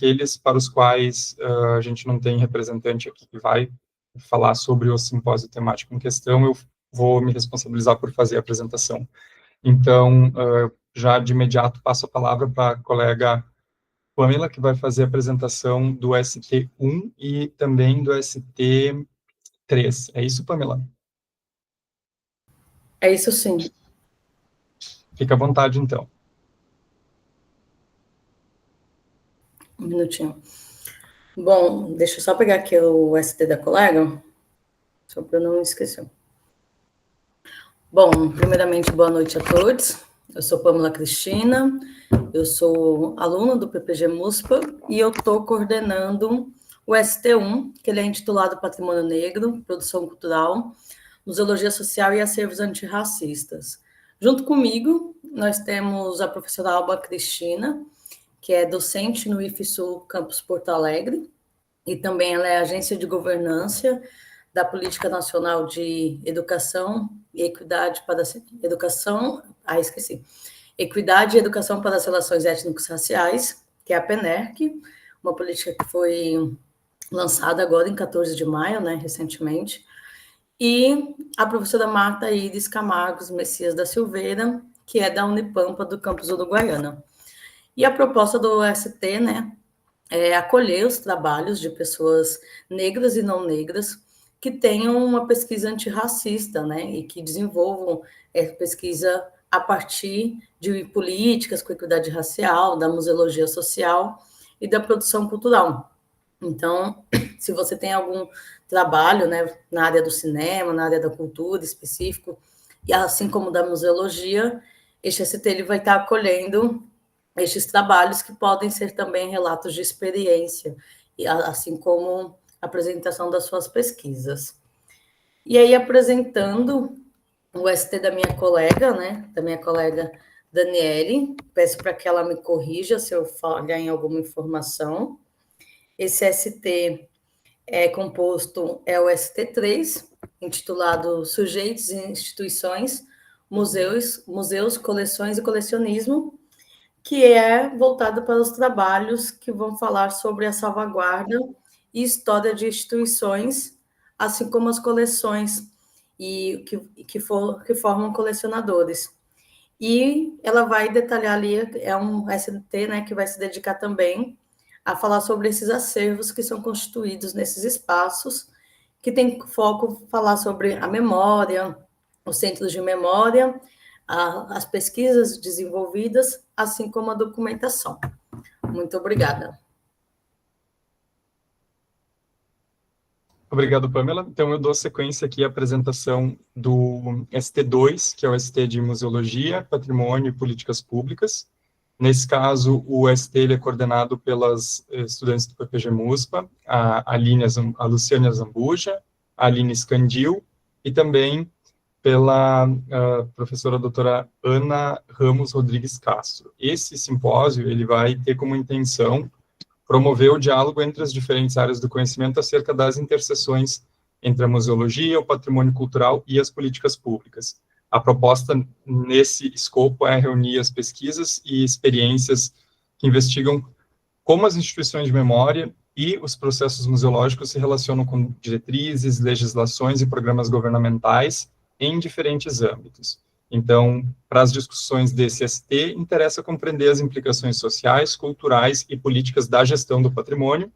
aqueles para os quais a gente não tem representante aqui que vai falar sobre o simpósio temático em questão, eu vou me responsabilizar por fazer a apresentação. Então, já de imediato passo a palavra para a colega Pamela, que vai fazer a apresentação do ST1 e também do ST3. É isso, Pamela? É isso, sim. Fica à vontade, então. Um minutinho. Bom, deixa eu só pegar aqui o ST da colega, só para eu não esquecer. Bom, primeiramente, boa noite a todos. Eu sou Pamela Cristina, eu sou aluna do PPG MUSPA e eu estou coordenando o ST1, que ele é intitulado Patrimônio Negro, Produção Cultural, Museologia Social e Acervos Antirracistas. Junto comigo, nós temos a professora Alba Cristina, que é docente no IFSU Campus Porto Alegre, e também ela é agência de governança da Política Nacional de Educação e Equidade para a Educação, Equidade e Educação para as Relações Étnico-Raciais, que é a PENERC, uma política que foi lançada agora em 14 de maio, né, recentemente, e a professora Marta Iris Camargos Messias da Silveira, que é da Unipampa, do campus Uruguaiana. E a proposta do ST, né, é acolher os trabalhos de pessoas negras e não negras que tenham uma pesquisa antirracista, né, e que desenvolvam pesquisa a partir de políticas com equidade racial, da museologia social e da produção cultural. Então, se você tem algum trabalho, né, na área do cinema, na área da cultura específico, e assim como da museologia, este ST ele vai estar acolhendo estes trabalhos que podem ser também relatos de experiência, assim como a apresentação das suas pesquisas. E aí, apresentando o ST da minha colega, né, da minha colega Daniele, peço para que ela me corrija se eu falhar em alguma informação. Esse ST é o ST3, intitulado Sujeitos e Instituições, Museus, Coleções e Colecionismo, que é voltado para os trabalhos que vão falar sobre a salvaguarda e história de instituições, assim como as coleções que formam colecionadores. E ela vai detalhar ali, é um ST, né, que vai se dedicar também a falar sobre esses acervos que são constituídos nesses espaços, que tem foco falar sobre a memória, os centros de memória, as pesquisas desenvolvidas, assim como a documentação. Muito obrigada. Obrigado, Pamela. Então, eu dou sequência aqui à apresentação do ST2, que é o ST de Museologia, Patrimônio e Políticas Públicas. Nesse caso, o ST ele é coordenado pelas estudantes do PPG MUSPA, a Luciane Zambuja, a Aline Scandil, e também pela professora doutora Ana Ramos Rodrigues Castro. Esse simpósio ele vai ter como intenção promover o diálogo entre as diferentes áreas do conhecimento acerca das interseções entre a museologia, o patrimônio cultural e as políticas públicas. A proposta nesse escopo é reunir as pesquisas e experiências que investigam como as instituições de memória e os processos museológicos se relacionam com diretrizes, legislações e programas governamentais em diferentes âmbitos. Então, para as discussões desse ST, interessa compreender as implicações sociais, culturais e políticas da gestão do patrimônio,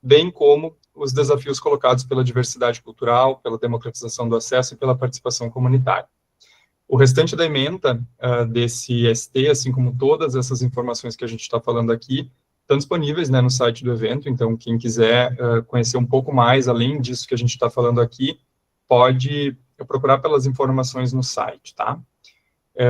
bem como os desafios colocados pela diversidade cultural, pela democratização do acesso e pela participação comunitária. O restante da ementa desse ST, assim como todas essas informações que a gente está falando aqui, estão disponíveis, né, no site do evento, então quem quiser conhecer um pouco mais, além disso que a gente está falando aqui, pode procurar pelas informações no site, tá?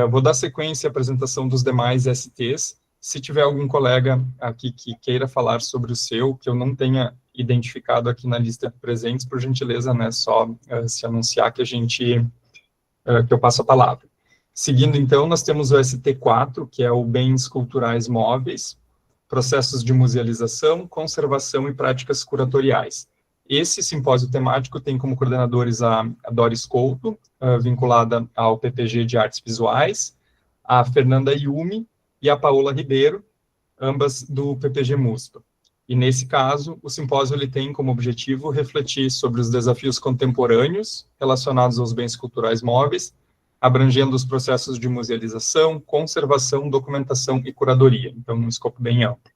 Vou dar sequência à apresentação dos demais STs. Se tiver algum colega aqui que queira falar sobre o seu, que eu não tenha identificado aqui na lista de presentes, por gentileza, né, só se anunciar que que eu passo a palavra. Seguindo, então, nós temos o ST4, que é o Bens Culturais Móveis, Processos de Musealização, Conservação e Práticas Curatoriais. Esse simpósio temático tem como coordenadores a Doris Couto, vinculada ao PPG de Artes Visuais, a Fernanda Yumi e a Paola Ribeiro, ambas do PPG MUSPA. E, nesse caso, o simpósio ele tem como objetivo refletir sobre os desafios contemporâneos relacionados aos bens culturais móveis, abrangendo os processos de musealização, conservação, documentação e curadoria. Então, um escopo bem amplo.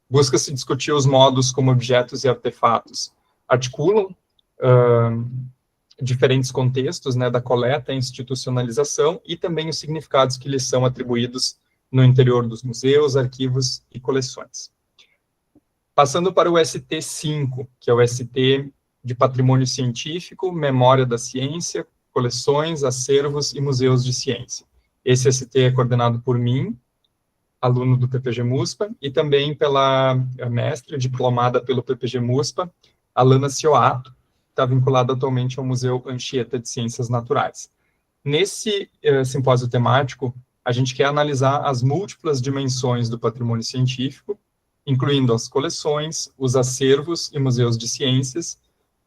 Busca-se discutir os modos como objetos e artefatos articulam diferentes contextos, né, da coleta e institucionalização, e também os significados que lhes são atribuídos no interior dos museus, arquivos e coleções. Passando para o ST5, que é o ST de Patrimônio Científico, Memória da Ciência, Coleções, Acervos e Museus de Ciência. Esse ST é coordenado por mim, aluno do PPG MUSPA, e também pela mestre diplomada pelo PPG MUSPA, Alana Cioato, que está vinculada atualmente ao Museu Anchieta de Ciências Naturais. Nesse simpósio temático, a gente quer analisar as múltiplas dimensões do patrimônio científico, incluindo as coleções, os acervos e museus de ciências,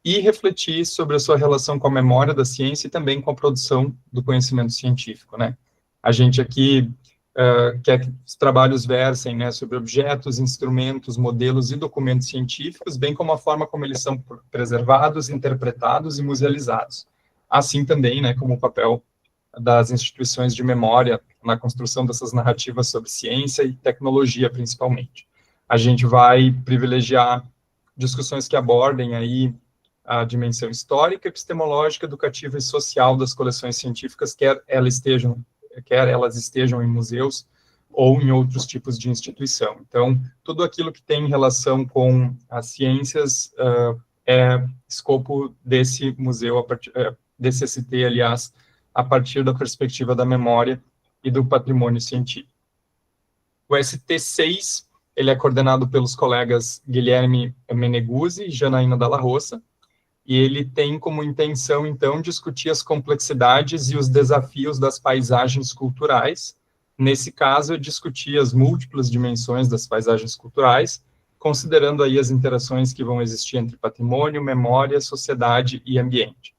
e refletir sobre a sua relação com a memória da ciência e também com a produção do conhecimento científico, né? A gente aqui quer que os trabalhos versem, né, sobre objetos, instrumentos, modelos e documentos científicos, bem como a forma como eles são preservados, interpretados e musealizados. Assim também, né, como o papel das instituições de memória na construção dessas narrativas sobre ciência e tecnologia, principalmente. A gente vai privilegiar discussões que abordem aí a dimensão histórica, epistemológica, educativa e social das coleções científicas, quer elas estejam em museus ou em outros tipos de instituição. Então, tudo aquilo que tem relação com as ciências é escopo desse museu, desse ST, aliás, a partir da perspectiva da memória e do patrimônio científico. O ST6, ele é coordenado pelos colegas Guilherme Meneguzzi e Janaína Dalla Roça, e ele tem como intenção, então, discutir as complexidades e os desafios das paisagens culturais. Nesse caso, discutir as múltiplas dimensões das paisagens culturais, considerando aí as interações que vão existir entre patrimônio, memória, sociedade e ambiente.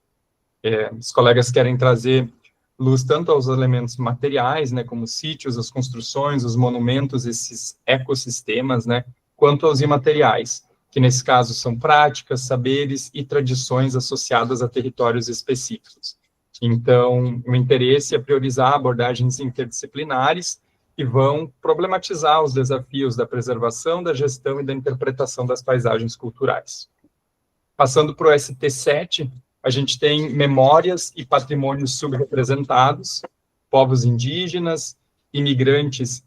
Os colegas querem trazer luz tanto aos elementos materiais, né, como os sítios, as construções, os monumentos, esses ecossistemas, né, quanto aos imateriais, que nesse caso são práticas, saberes e tradições associadas a territórios específicos. Então, o interesse é priorizar abordagens interdisciplinares que vão problematizar os desafios da preservação, da gestão e da interpretação das paisagens culturais. Passando para o ST7, a gente tem memórias e patrimônios subrepresentados, povos indígenas, imigrantes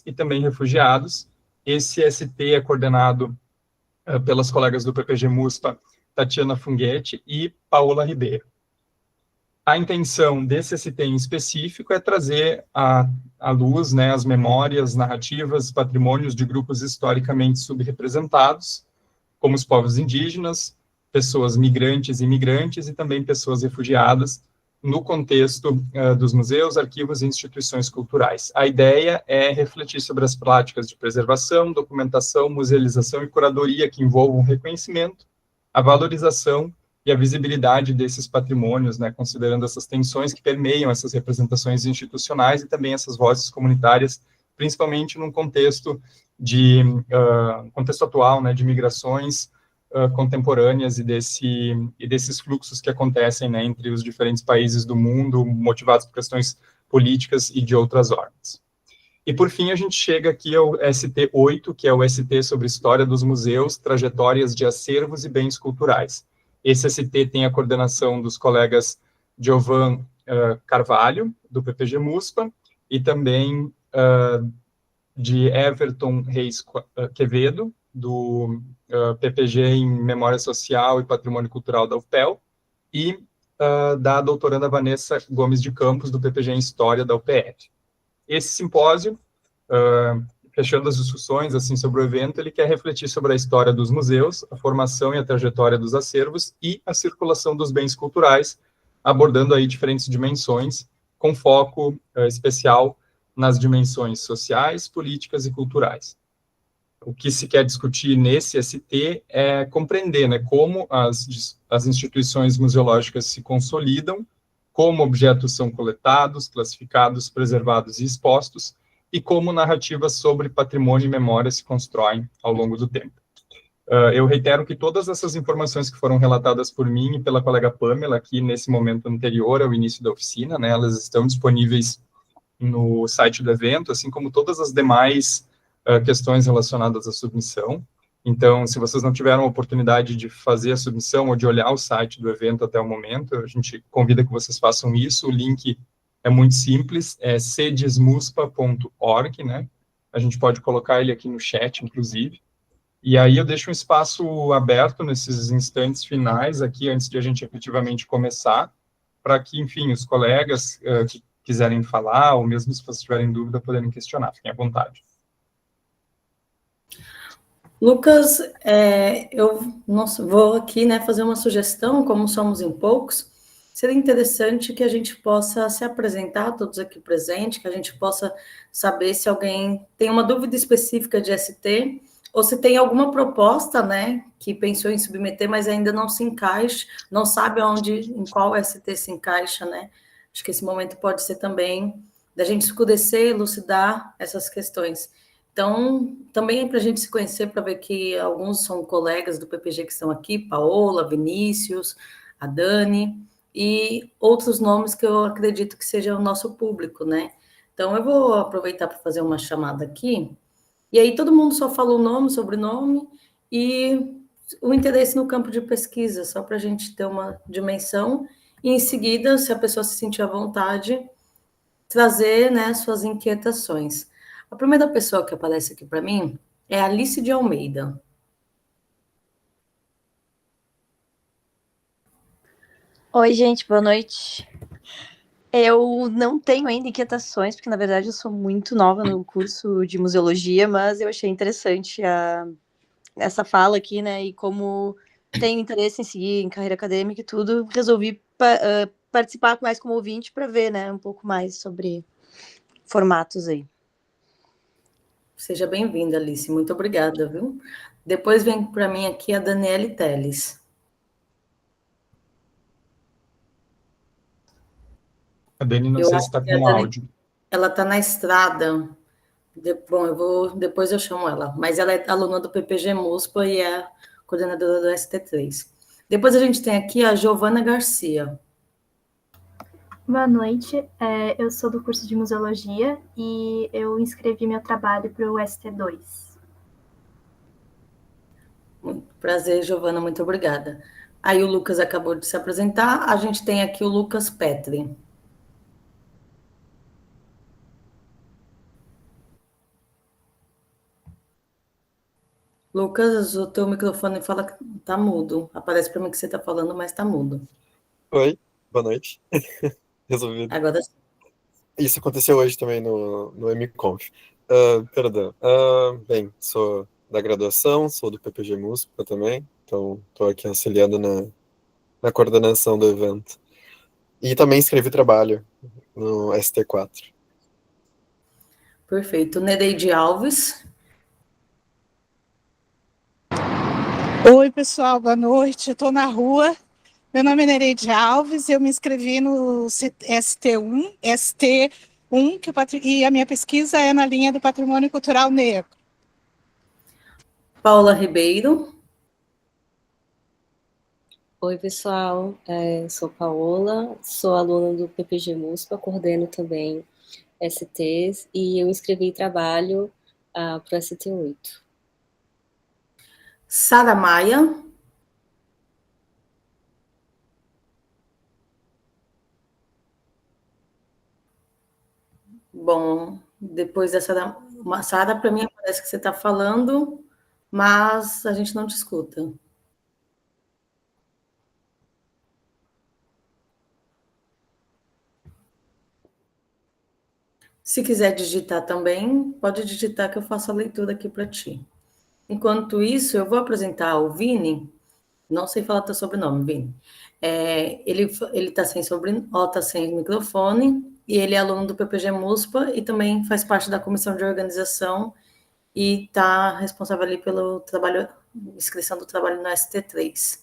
e também refugiados. Esse ST é coordenado pelas colegas do PPG MUSPA, Tatiana Funghetti e Paola Ribeiro. A intenção desse ST em específico é trazer à luz, né, as memórias, narrativas, patrimônios de grupos historicamente subrepresentados, como os povos indígenas, pessoas migrantes e imigrantes e também pessoas refugiadas, no contexto dos museus, arquivos e instituições culturais. A ideia é refletir sobre as práticas de preservação, documentação, musealização e curadoria que envolvam o reconhecimento, a valorização e a visibilidade desses patrimônios, né, considerando essas tensões que permeiam essas representações institucionais e também essas vozes comunitárias, principalmente num contexto atual, né, de migrações contemporâneas e desses fluxos que acontecem, né, entre os diferentes países do mundo, motivados por questões políticas e de outras ordens. E, por fim, a gente chega aqui ao ST8, que é o ST sobre História dos Museus, Trajetórias de Acervos e Bens Culturais. Esse ST tem a coordenação dos colegas Giovan Carvalho, do PPG MUSPA, e também de Everton Reis Quevedo, do PPG em Memória Social e Patrimônio Cultural da UFPEL, e da doutoranda Vanessa Gomes de Campos, do PPG em História da UPF. Esse simpósio, fechando as discussões assim, sobre o evento, ele quer refletir sobre a história dos museus, a formação e a trajetória dos acervos e a circulação dos bens culturais, abordando aí diferentes dimensões, com foco especial nas dimensões sociais, políticas e culturais. O que se quer discutir nesse ST é compreender, né, como as instituições museológicas se consolidam, como objetos são coletados, classificados, preservados e expostos, e como narrativas sobre patrimônio e memória se constroem ao longo do tempo. Eu reitero que todas essas informações que foram relatadas por mim e pela colega Pamela aqui nesse momento anterior ao início da oficina, né, elas estão disponíveis no site do evento, assim como todas as demais questões relacionadas à submissão. Então, se vocês não tiveram a oportunidade de fazer a submissão ou de olhar o site do evento até o momento, a gente convida que vocês façam isso. O link é muito simples, é cedesmuspa.org, né? A gente pode colocar ele aqui no chat, inclusive. E aí eu deixo um espaço aberto nesses instantes finais aqui, antes de a gente efetivamente começar, para que, enfim, os colegas que quiserem falar, ou mesmo se vocês tiverem dúvida, poderem questionar. Fiquem à vontade. Lucas, eu vou aqui, né, fazer uma sugestão, como somos em poucos, seria interessante que a gente possa se apresentar, todos aqui presentes, que a gente possa saber se alguém tem uma dúvida específica de ST, ou se tem alguma proposta, né, que pensou em submeter, mas ainda não se encaixa, não sabe onde, em qual ST se encaixa, né? Acho que esse momento pode ser também da gente esclarecer, elucidar essas questões. Então, também é para a gente se conhecer, para ver que alguns são colegas do PPG que estão aqui, Paola, Vinícius, a Dani, e outros nomes que eu acredito que seja o nosso público, né? Então, eu vou aproveitar para fazer uma chamada aqui, e aí todo mundo só fala o nome, sobrenome, e o interesse no campo de pesquisa, só para a gente ter uma dimensão, e em seguida, se a pessoa se sentir à vontade, trazer, né, suas inquietações. A primeira pessoa que aparece aqui para mim é Alice de Almeida. Oi, gente, boa noite. Eu não tenho ainda inquietações, porque na verdade eu sou muito nova no curso de museologia, mas eu achei interessante essa fala aqui, né? E como tenho interesse em seguir em carreira acadêmica e tudo, resolvi participar mais como ouvinte para ver, né, um pouco mais sobre formatos aí. Seja bem-vinda, Alice. Muito obrigada, viu? Depois vem para mim aqui a Daniele Teles. A Dani, não sei se está com áudio. Ela está na estrada. Bom, depois eu chamo ela. Mas ela é aluna do PPG MUSPA e é coordenadora do ST3. Depois a gente tem aqui a Giovana Garcia. Boa noite, eu sou do curso de Museologia e eu inscrevi meu trabalho para o ST2. Prazer, Giovana, muito obrigada. Aí o Lucas acabou de se apresentar, a gente tem aqui o Lucas Petri. Lucas, o teu microfone fala que tá mudo. Aparece para mim que você está falando, mas está mudo. Oi, boa noite. Resolvido. Agora sim. Isso aconteceu hoje também no MConf. Perdão. Bem, sou da graduação, sou do PPG Música também, então estou aqui auxiliando na coordenação do evento. E também escrevi trabalho no ST4. Perfeito. Nereide Alves. Oi, pessoal, boa noite. Eu estou na rua. Meu nome é Nereide Alves, eu me inscrevi no ST1, e a minha pesquisa é na linha do patrimônio cultural negro. Paula Ribeiro. Oi, pessoal, sou Paola, sou aluna do PPG MUSPA, coordeno também STs e eu inscrevi trabalho para o ST8. Sara Maia. Bom, depois dessa Sara, para mim parece que você está falando, mas a gente não te escuta. Se quiser digitar também, pode digitar que eu faço a leitura aqui para ti. Enquanto isso, eu vou apresentar o Vini. Não sei falar teu sobrenome, Vini. Ele está sem tá sem microfone, e ele é aluno do PPG MUSPA e também faz parte da comissão de organização e está responsável ali pelo trabalho, inscrição do trabalho no ST3.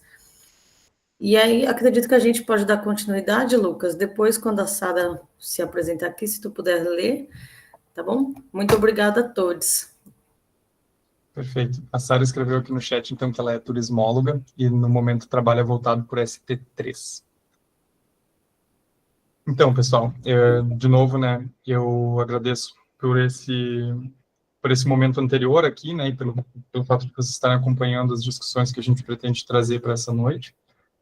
E aí, acredito que a gente pode dar continuidade, Lucas, depois, quando a Sara se apresentar aqui, se tu puder ler, tá bom? Muito obrigada a todos. Perfeito. A Sara escreveu aqui no chat, então, que ela é turismóloga e, no momento, trabalha voltado por ST3. Então, pessoal, de novo, né, eu agradeço por esse momento anterior aqui, né, e pelo fato de vocês estarem acompanhando as discussões que a gente pretende trazer para essa noite.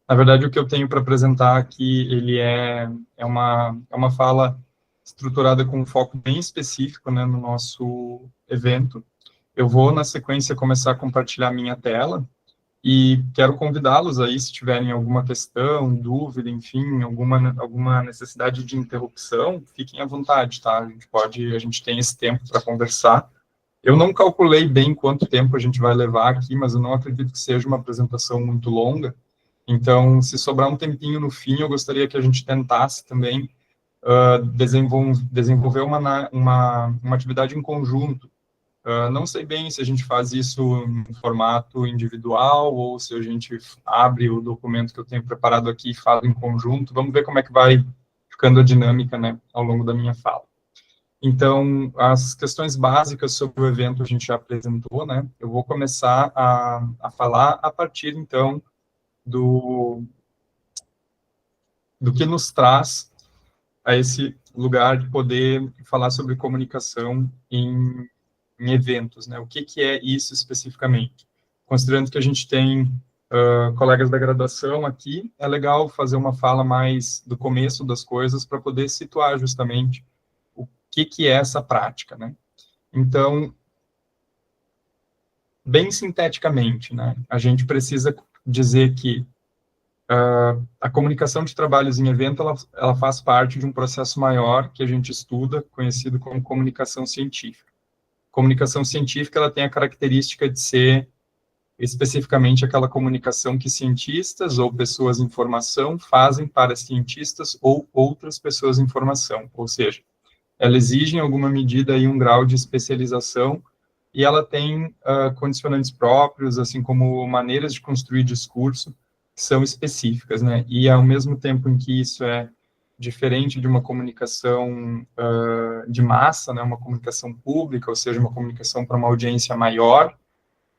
Na verdade, o que eu tenho para apresentar aqui, ele é uma fala estruturada com um foco bem específico, né, no nosso evento. Eu vou, na sequência, começar a compartilhar minha tela e quero convidá-los aí, se tiverem alguma questão, dúvida, enfim, alguma necessidade de interrupção, fiquem à vontade, tá? A gente tem esse tempo para conversar. Eu não calculei bem quanto tempo a gente vai levar aqui, mas eu não acredito que seja uma apresentação muito longa. Então, se sobrar um tempinho no fim, eu gostaria que a gente tentasse também desenvolver uma atividade em conjunto. Não sei bem se a gente faz isso em formato individual ou se a gente abre o documento que eu tenho preparado aqui e fala em conjunto. Vamos ver como é que vai ficando a dinâmica, né, ao longo da minha fala. Então, as questões básicas sobre o evento a gente já apresentou, né? Eu vou começar a falar a partir, então, do que nos traz a esse lugar de poder falar sobre comunicação em eventos, né? O que é isso especificamente? Considerando que a gente tem colegas da graduação aqui, é legal fazer uma fala mais do começo das coisas para poder situar justamente o que é essa prática, né? Então, bem sinteticamente, né? A gente precisa dizer que a comunicação de trabalhos em evento, ela faz parte de um processo maior que a gente estuda, conhecido como comunicação científica. Comunicação científica, ela tem a característica de ser especificamente aquela comunicação que cientistas ou pessoas em formação fazem para cientistas ou outras pessoas em formação, ou seja, ela exige em alguma medida aí um grau de especialização e ela tem condicionantes próprios, assim como maneiras de construir discurso que são específicas, né? E ao mesmo tempo em que isso é diferente de uma comunicação de massa, né, uma comunicação pública, ou seja, uma comunicação para uma audiência maior,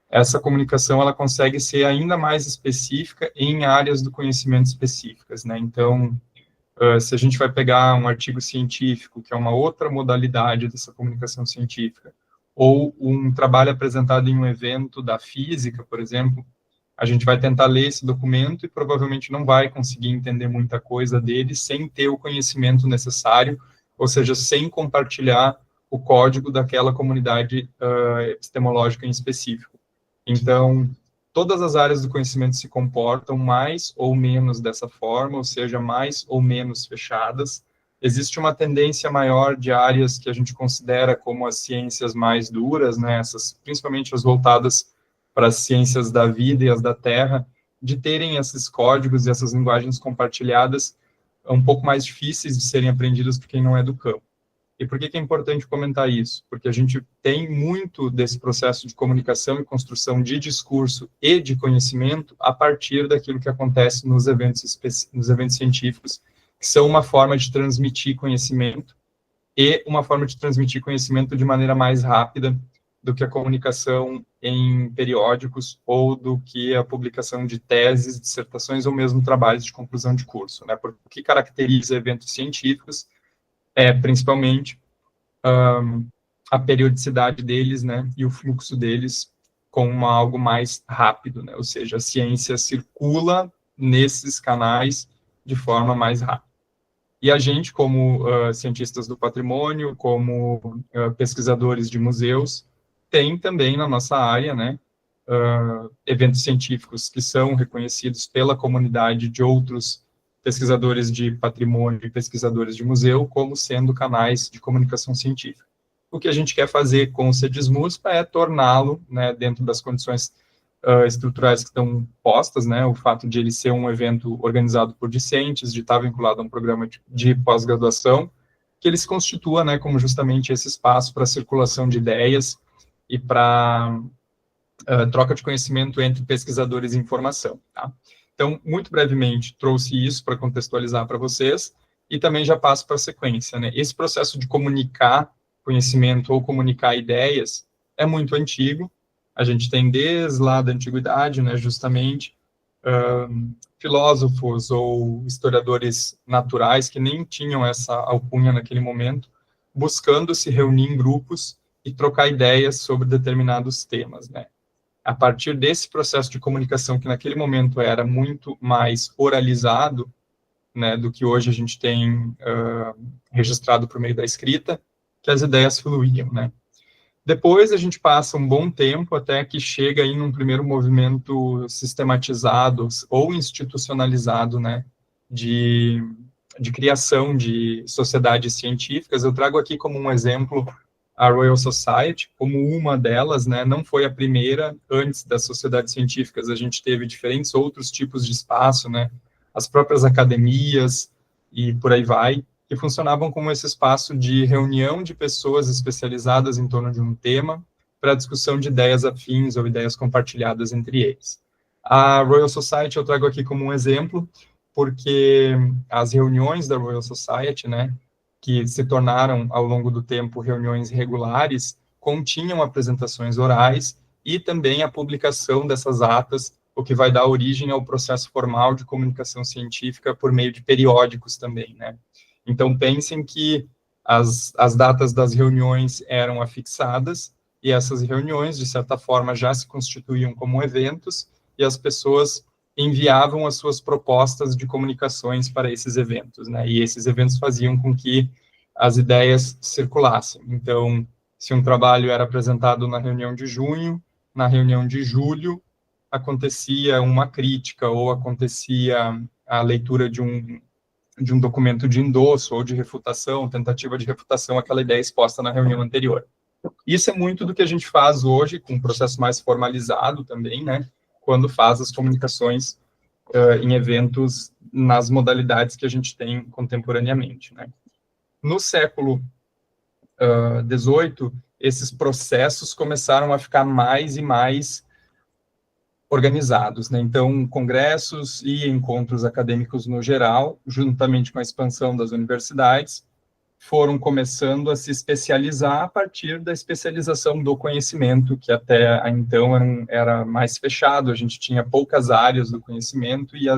essa comunicação ela consegue ser ainda mais específica em áreas do conhecimento específicas, né? Então, se a gente vai pegar um artigo científico, que é uma outra modalidade dessa comunicação científica, ou um trabalho apresentado em um evento da física, por exemplo, a gente vai tentar ler esse documento e provavelmente não vai conseguir entender muita coisa dele sem ter o conhecimento necessário, ou seja, sem compartilhar o código daquela comunidade epistemológica em específico. Então, todas as áreas do conhecimento se comportam mais ou menos dessa forma, ou seja, mais ou menos fechadas. Existe uma tendência maior de áreas que a gente considera como as ciências mais duras, né, principalmente as voltadas para as ciências da vida e as da terra, de terem esses códigos e essas linguagens compartilhadas um pouco mais difíceis de serem aprendidas por quem não é do campo. E por que é importante comentar isso? Porque a gente tem muito desse processo de comunicação e construção de discurso e de conhecimento a partir daquilo que acontece nos eventos científicos, que são uma forma de transmitir conhecimento e uma forma de transmitir conhecimento de maneira mais rápida do que a comunicação em periódicos ou do que a publicação de teses, dissertações ou mesmo trabalhos de conclusão de curso, né? Porque o que caracteriza eventos científicos é, principalmente, a periodicidade deles, né, e o fluxo deles com algo mais rápido, né? Ou seja, a ciência circula nesses canais de forma mais rápida. E a gente, como cientistas do patrimônio, como pesquisadores de museus, tem também na nossa área, né, eventos científicos que são reconhecidos pela comunidade de outros pesquisadores de patrimônio e pesquisadores de museu como sendo canais de comunicação científica. O que a gente quer fazer com o CEDISMUSPA é torná-lo, né, dentro das condições estruturais que estão postas, né, o fato de ele ser um evento organizado por discentes, de estar vinculado a um programa de pós-graduação, que ele se constitua, né, como justamente esse espaço para circulação de ideias e para troca de conhecimento entre pesquisadores e informação, tá? Então, muito brevemente, trouxe isso para contextualizar para vocês, e também já passo para a sequência, né? Esse processo de comunicar conhecimento ou comunicar ideias é muito antigo. A gente tem desde lá da antiguidade, né, justamente, filósofos ou historiadores naturais que nem tinham essa alcunha naquele momento, buscando se reunir em grupos e trocar ideias sobre determinados temas, né? A partir desse processo de comunicação que naquele momento era muito mais oralizado, né, do que hoje a gente tem registrado por meio da escrita, que as ideias fluíam, né? Depois a gente passa um bom tempo até que chega aí num primeiro movimento sistematizado ou institucionalizado, né, de criação de sociedades científicas. Eu trago aqui como um exemplo a Royal Society, como uma delas, né, não foi a primeira. Antes das sociedades científicas, a gente teve diferentes outros tipos de espaço, né, as próprias academias e por aí vai, que funcionavam como esse espaço de reunião de pessoas especializadas em torno de um tema para discussão de ideias afins ou ideias compartilhadas entre eles. A Royal Society eu trago aqui como um exemplo, porque as reuniões da Royal Society, né, que se tornaram, ao longo do tempo, reuniões regulares, continham apresentações orais e também a publicação dessas atas, o que vai dar origem ao processo formal de comunicação científica por meio de periódicos também, né. Então, pensem que as datas das reuniões eram afixadas, e essas reuniões, de certa forma, já se constituíam como eventos, e as pessoas enviavam as suas propostas de comunicações para esses eventos, né? E esses eventos faziam com que as ideias circulassem. Então, se um trabalho era apresentado na reunião de junho, na reunião de julho, acontecia uma crítica, ou acontecia a leitura de um documento de endosso ou de refutação, tentativa de refutação àquela ideia exposta na reunião anterior. Isso é muito do que a gente faz hoje, com um processo mais formalizado também, né, quando faz as comunicações em eventos nas modalidades que a gente tem contemporaneamente, né. No século XVIII, esses processos começaram a ficar mais e mais organizados, né? Então, congressos e encontros acadêmicos no geral, juntamente com a expansão das universidades, foram começando a se especializar a partir da especialização do conhecimento, que até então era mais fechado. A gente tinha poucas áreas do conhecimento e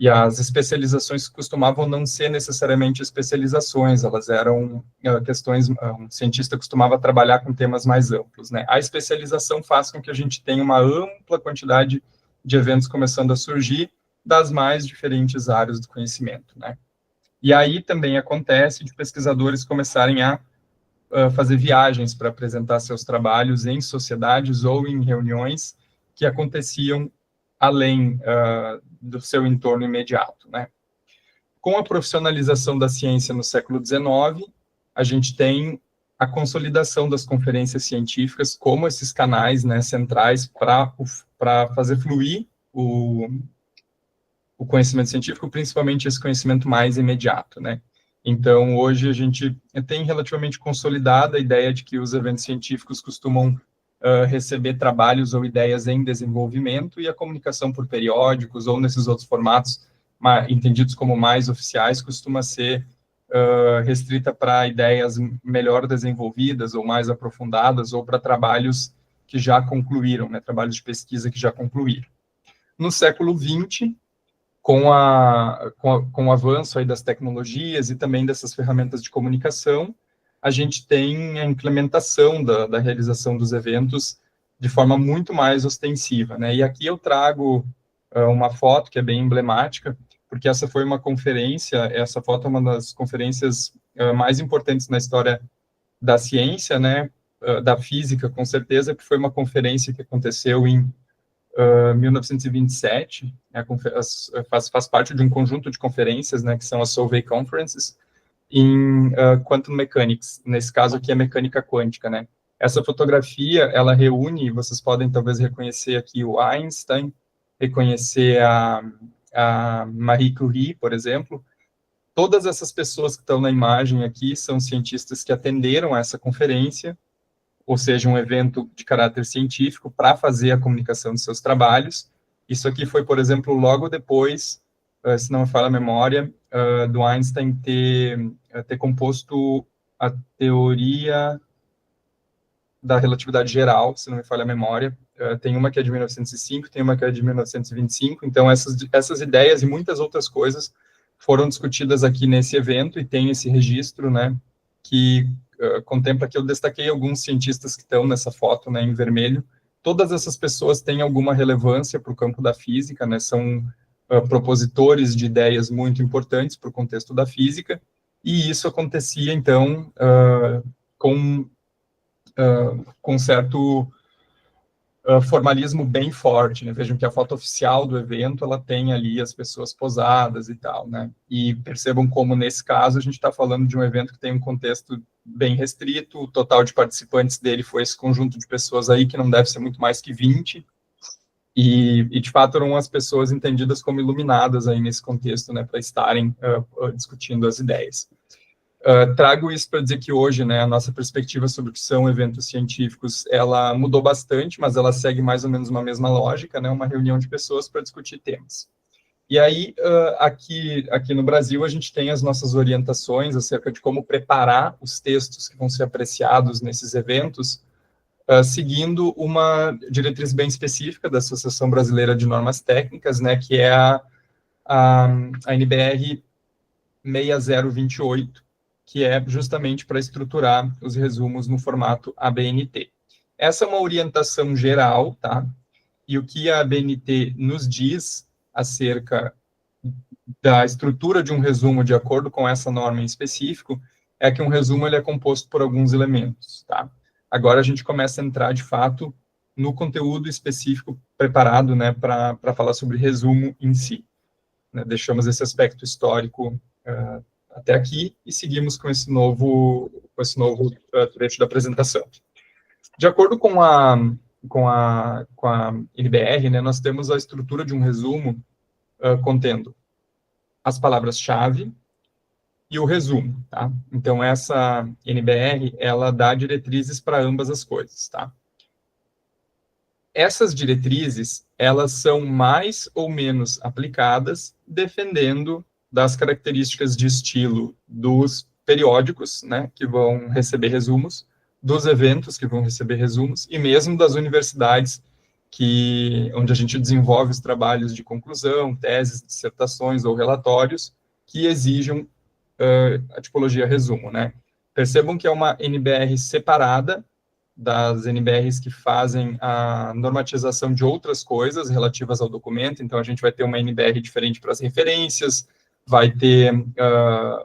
as especializações costumavam não ser necessariamente especializações, elas eram questões, um cientista costumava trabalhar com temas mais amplos, né? A especialização faz com que a gente tenha uma ampla quantidade de eventos começando a surgir das mais diferentes áreas do conhecimento, né? E aí também acontece de pesquisadores começarem a fazer viagens para apresentar seus trabalhos em sociedades ou em reuniões que aconteciam além do seu entorno imediato, né? Com a profissionalização da ciência no século XIX, a gente tem a consolidação das conferências científicas como esses canais, né, centrais para fazer fluir o conhecimento científico, principalmente esse conhecimento mais imediato, né? Então, hoje a gente tem relativamente consolidada a ideia de que os eventos científicos costumam receber trabalhos ou ideias em desenvolvimento, e a comunicação por periódicos ou nesses outros formatos entendidos como mais oficiais costuma ser restrita para ideias melhor desenvolvidas ou mais aprofundadas, ou para trabalhos que já concluíram, né, trabalhos de pesquisa que já concluíram. No século XX, com o avanço aí das tecnologias e também dessas ferramentas de comunicação, a gente tem a implementação da realização dos eventos de forma muito mais ostensiva, né? E aqui eu trago uma foto que é bem emblemática, porque essa foi uma conferência, essa foto é uma das conferências mais importantes na história da ciência, né? Da física, com certeza, que foi uma conferência que aconteceu em 1927, né? Faz parte de um conjunto de conferências, né, que são as Solvay Conferences, em Quantum Mechanics, nesse caso aqui é mecânica quântica, né? Essa fotografia, ela reúne, vocês podem talvez reconhecer aqui o Einstein, reconhecer a Marie Curie, por exemplo. Todas essas pessoas que estão na imagem aqui são cientistas que atenderam a essa conferência, ou seja, um evento de caráter científico para fazer a comunicação de seus trabalhos. Isso aqui foi, por exemplo, logo depois, se não me falha a memória, do Einstein ter composto a teoria da relatividade geral, se não me falha a memória. Tem uma que é de 1905, tem uma que é de 1925, então essas ideias e muitas outras coisas foram discutidas aqui nesse evento, e tem esse registro, né, que contempla que eu destaquei alguns cientistas que estão nessa foto, né, em vermelho. Todas essas pessoas têm alguma relevância para o campo da física, né, são propositores de ideias muito importantes para o contexto da física, e isso acontecia, então, com certo formalismo bem forte, né? Vejam que a foto oficial do evento, ela tem ali as pessoas posadas e tal, né? E percebam como, nesse caso, a gente está falando de um evento que tem um contexto bem restrito, o total de participantes dele foi esse conjunto de pessoas aí, que não deve ser muito mais que 20, e de fato eram as pessoas entendidas como iluminadas aí nesse contexto, né, para estarem discutindo as ideias. Trago isso para dizer que hoje, né, a nossa perspectiva sobre o que são eventos científicos, ela mudou bastante, mas ela segue mais ou menos uma mesma lógica, né, uma reunião de pessoas para discutir temas. E aí, aqui no Brasil, a gente tem as nossas orientações acerca de como preparar os textos que vão ser apreciados nesses eventos, seguindo uma diretriz bem específica da Associação Brasileira de Normas Técnicas, né, que é a NBR 6028, que é justamente para estruturar os resumos no formato ABNT. Essa é uma orientação geral, tá? E o que a ABNT nos diz acerca da estrutura de um resumo de acordo com essa norma em específico é que um resumo ele é composto por alguns elementos, tá? Agora a gente começa a entrar, de fato, no conteúdo específico preparado, né, para falar sobre resumo em si. Né? Deixamos esse aspecto histórico até aqui e seguimos com esse novo trecho da apresentação. De acordo com a NBR, né, nós temos a estrutura de um resumo contendo as palavras-chave e o resumo, tá? Então, essa NBR, ela dá diretrizes para ambas as coisas, tá? Essas diretrizes, elas são mais ou menos aplicadas defendendo das características de estilo dos periódicos, né, que vão receber resumos, dos eventos que vão receber resumos, e mesmo das universidades onde a gente desenvolve os trabalhos de conclusão, teses, dissertações ou relatórios que exijam a tipologia resumo, né. Percebam que é uma NBR separada das NBRs que fazem a normatização de outras coisas relativas ao documento, então a gente vai ter uma NBR diferente para as referências, vai ter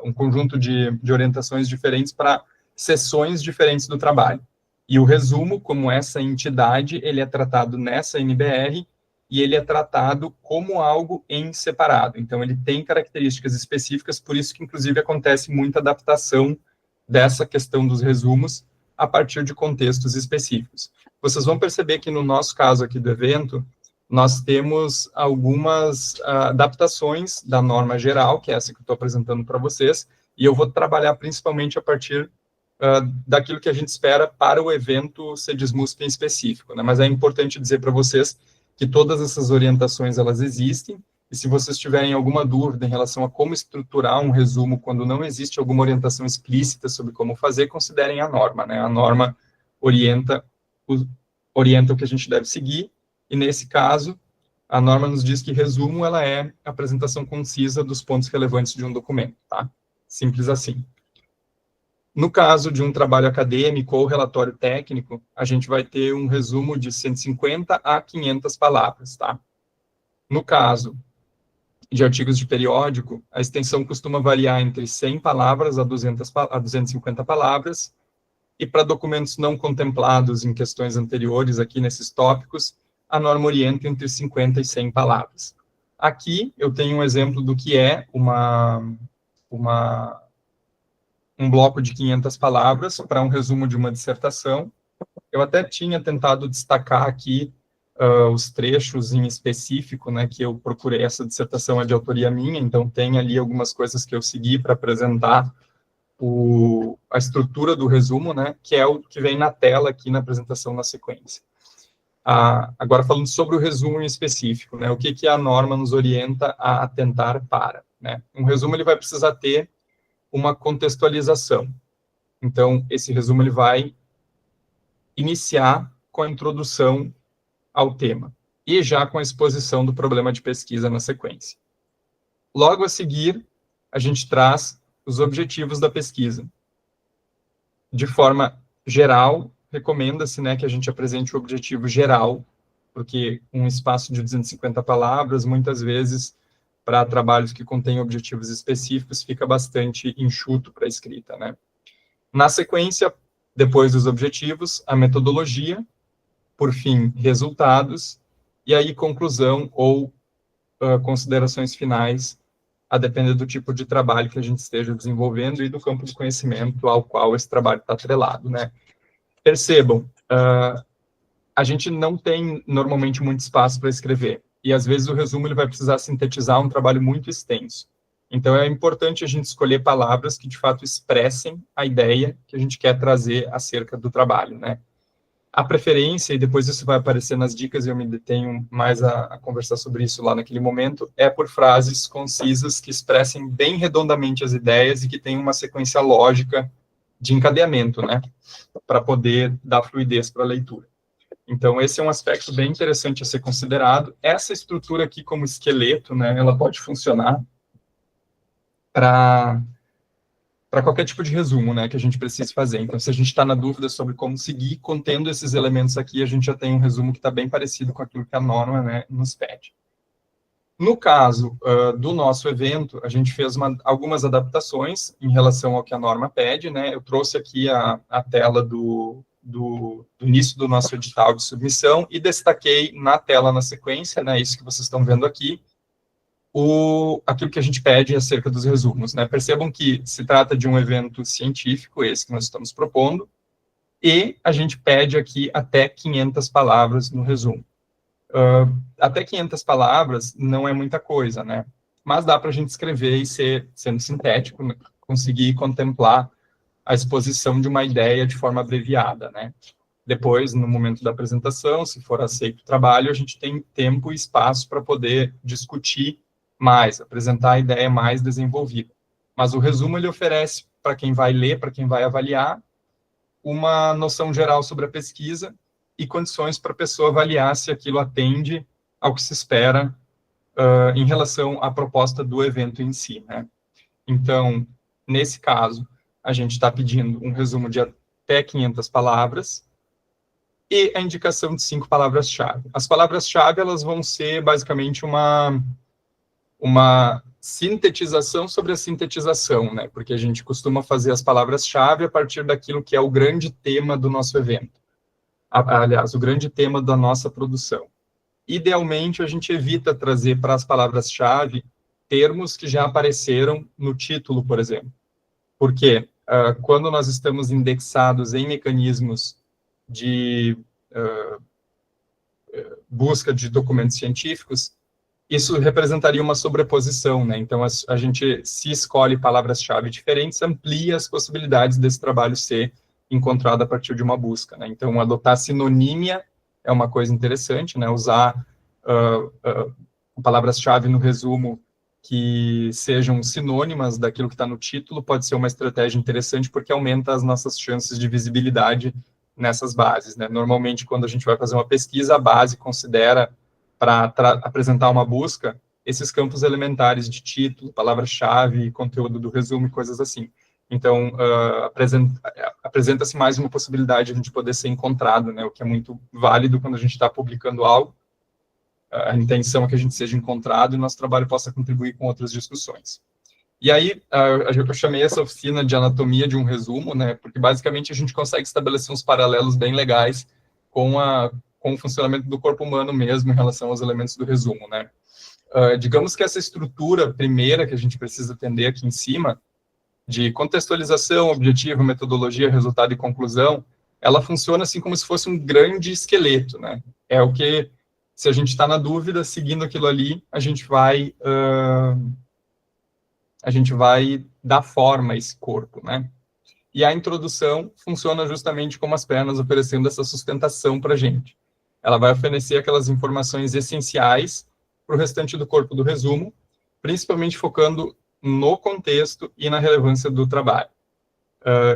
um conjunto de orientações diferentes para seções diferentes do trabalho. E o resumo, como essa entidade, ele é tratado nessa NBR e ele é tratado como algo em separado. Então, ele tem características específicas, por isso que, inclusive, acontece muita adaptação dessa questão dos resumos a partir de contextos específicos. Vocês vão perceber que, no nosso caso aqui do evento, nós temos algumas adaptações da norma geral, que é essa que eu estou apresentando para vocês, e eu vou trabalhar principalmente a partir daquilo que a gente espera para o evento CEDISMUSP em específico, né? Mas é importante dizer para vocês que todas essas orientações, elas existem, e se vocês tiverem alguma dúvida em relação a como estruturar um resumo quando não existe alguma orientação explícita sobre como fazer, considerem a norma, né? A norma orienta o que a gente deve seguir, e nesse caso, a norma nos diz que resumo, ela é a apresentação concisa dos pontos relevantes de um documento, tá? Simples assim. No caso de um trabalho acadêmico ou relatório técnico, a gente vai ter um resumo de 150 a 500 palavras, tá? No caso de artigos de periódico, a extensão costuma variar entre 100 palavras a 250 palavras, e para documentos não contemplados em questões anteriores aqui nesses tópicos, a norma orienta entre 50 e 100 palavras. Aqui eu tenho um exemplo do que é um bloco de 500 palavras para um resumo de uma dissertação. Eu até tinha tentado destacar aqui os trechos em específico, né, que eu procurei. Essa dissertação é de autoria minha, então tem ali algumas coisas que eu segui para apresentar a estrutura do resumo, né, que é o que vem na tela aqui na apresentação na sequência. Agora, falando sobre o resumo em específico, né, o que a norma nos orienta a atentar para, né? Um resumo, ele vai precisar ter uma contextualização. Então, esse resumo ele vai iniciar com a introdução ao tema e já com a exposição do problema de pesquisa na sequência. Logo a seguir, a gente traz os objetivos da pesquisa. De forma geral, recomenda-se, né, que a gente apresente o objetivo geral, porque um espaço de 250 palavras, muitas vezes, para trabalhos que contêm objetivos específicos, fica bastante enxuto para a escrita, né? Na sequência, depois dos objetivos, a metodologia, por fim, resultados, e aí conclusão ou considerações finais, a depender do tipo de trabalho que a gente esteja desenvolvendo e do campo de conhecimento ao qual esse trabalho está atrelado, né? Percebam, a gente não tem normalmente muito espaço para escrever, e às vezes o resumo ele vai precisar sintetizar um trabalho muito extenso. Então é importante a gente escolher palavras que de fato expressem a ideia que a gente quer trazer acerca do trabalho, né? A preferência, e depois isso vai aparecer nas dicas, e eu me detenho mais a conversar sobre isso lá naquele momento, é por frases concisas que expressem bem redondamente as ideias e que tenham uma sequência lógica de encadeamento, né? Para poder dar fluidez para a leitura. Então, esse é um aspecto bem interessante a ser considerado. Essa estrutura aqui como esqueleto, né? Ela pode funcionar para qualquer tipo de resumo, né, que a gente precise fazer. Então, se a gente está na dúvida sobre como seguir, contendo esses elementos aqui, a gente já tem um resumo que está bem parecido com aquilo que a norma, né, nos pede. No caso do nosso evento, a gente fez algumas adaptações em relação ao que a norma pede, né. Eu trouxe aqui a tela do início do nosso edital de submissão e destaquei na tela na sequência, né, isso que vocês estão vendo aqui, aquilo que a gente pede acerca dos resumos, né? Percebam que se trata de um evento científico, esse que nós estamos propondo, e a gente pede aqui até 500 palavras no resumo. Até 500 palavras não é muita coisa, né? Mas dá para a gente escrever e sendo sintético, né? Conseguir contemplar a exposição de uma ideia de forma abreviada, né? Depois, no momento da apresentação, se for aceito o trabalho, a gente tem tempo e espaço para poder discutir mais, apresentar a ideia mais desenvolvida. Mas o resumo ele oferece para quem vai ler, para quem vai avaliar, uma noção geral sobre a pesquisa e condições para a pessoa avaliar se aquilo atende ao que se espera em relação à proposta do evento em si, né? Então, nesse caso, a gente está pedindo um resumo de até 500 palavras e a indicação de 5 palavras-chave. As palavras-chave, elas vão ser basicamente uma sintetização sobre a sintetização, né? Porque a gente costuma fazer as palavras-chave a partir daquilo que é o grande tema do nosso evento. Aliás, o grande tema da nossa produção. Idealmente, a gente evita trazer para as palavras-chave termos que já apareceram no título, por exemplo. Porque quando nós estamos indexados em mecanismos de busca de documentos científicos, isso representaria uma sobreposição, né? Então, a gente, se escolhe palavras-chave diferentes, amplia as possibilidades desse trabalho ser encontrado a partir de uma busca, né? Então, adotar sinonímia é uma coisa interessante, né? Usar palavras-chave no resumo que sejam sinônimas daquilo que está no título pode ser uma estratégia interessante, porque aumenta as nossas chances de visibilidade nessas bases, né? Normalmente, quando a gente vai fazer uma pesquisa, a base considera, para apresentar uma busca, esses campos elementares de título, palavra-chave, conteúdo do resumo e coisas assim. Então, apresenta-se mais uma possibilidade de a gente poder ser encontrado, né, o que é muito válido quando a gente está publicando algo. A intenção é que a gente seja encontrado e nosso trabalho possa contribuir com outras discussões. E aí, eu chamei essa oficina de anatomia de um resumo, né, porque basicamente a gente consegue estabelecer uns paralelos bem legais com o funcionamento do corpo humano mesmo em relação aos elementos do resumo, né. Digamos que essa estrutura primeira que a gente precisa atender aqui em cima, de contextualização, objetivo, metodologia, resultado e conclusão, ela funciona assim como se fosse um grande esqueleto, né. É o que, se a gente está na dúvida, seguindo aquilo ali, a gente vai dar forma a esse corpo, né. E a introdução funciona justamente como as pernas, oferecendo essa sustentação para a gente. Ela vai oferecer aquelas informações essenciais para o restante do corpo do resumo, principalmente focando no contexto e na relevância do trabalho.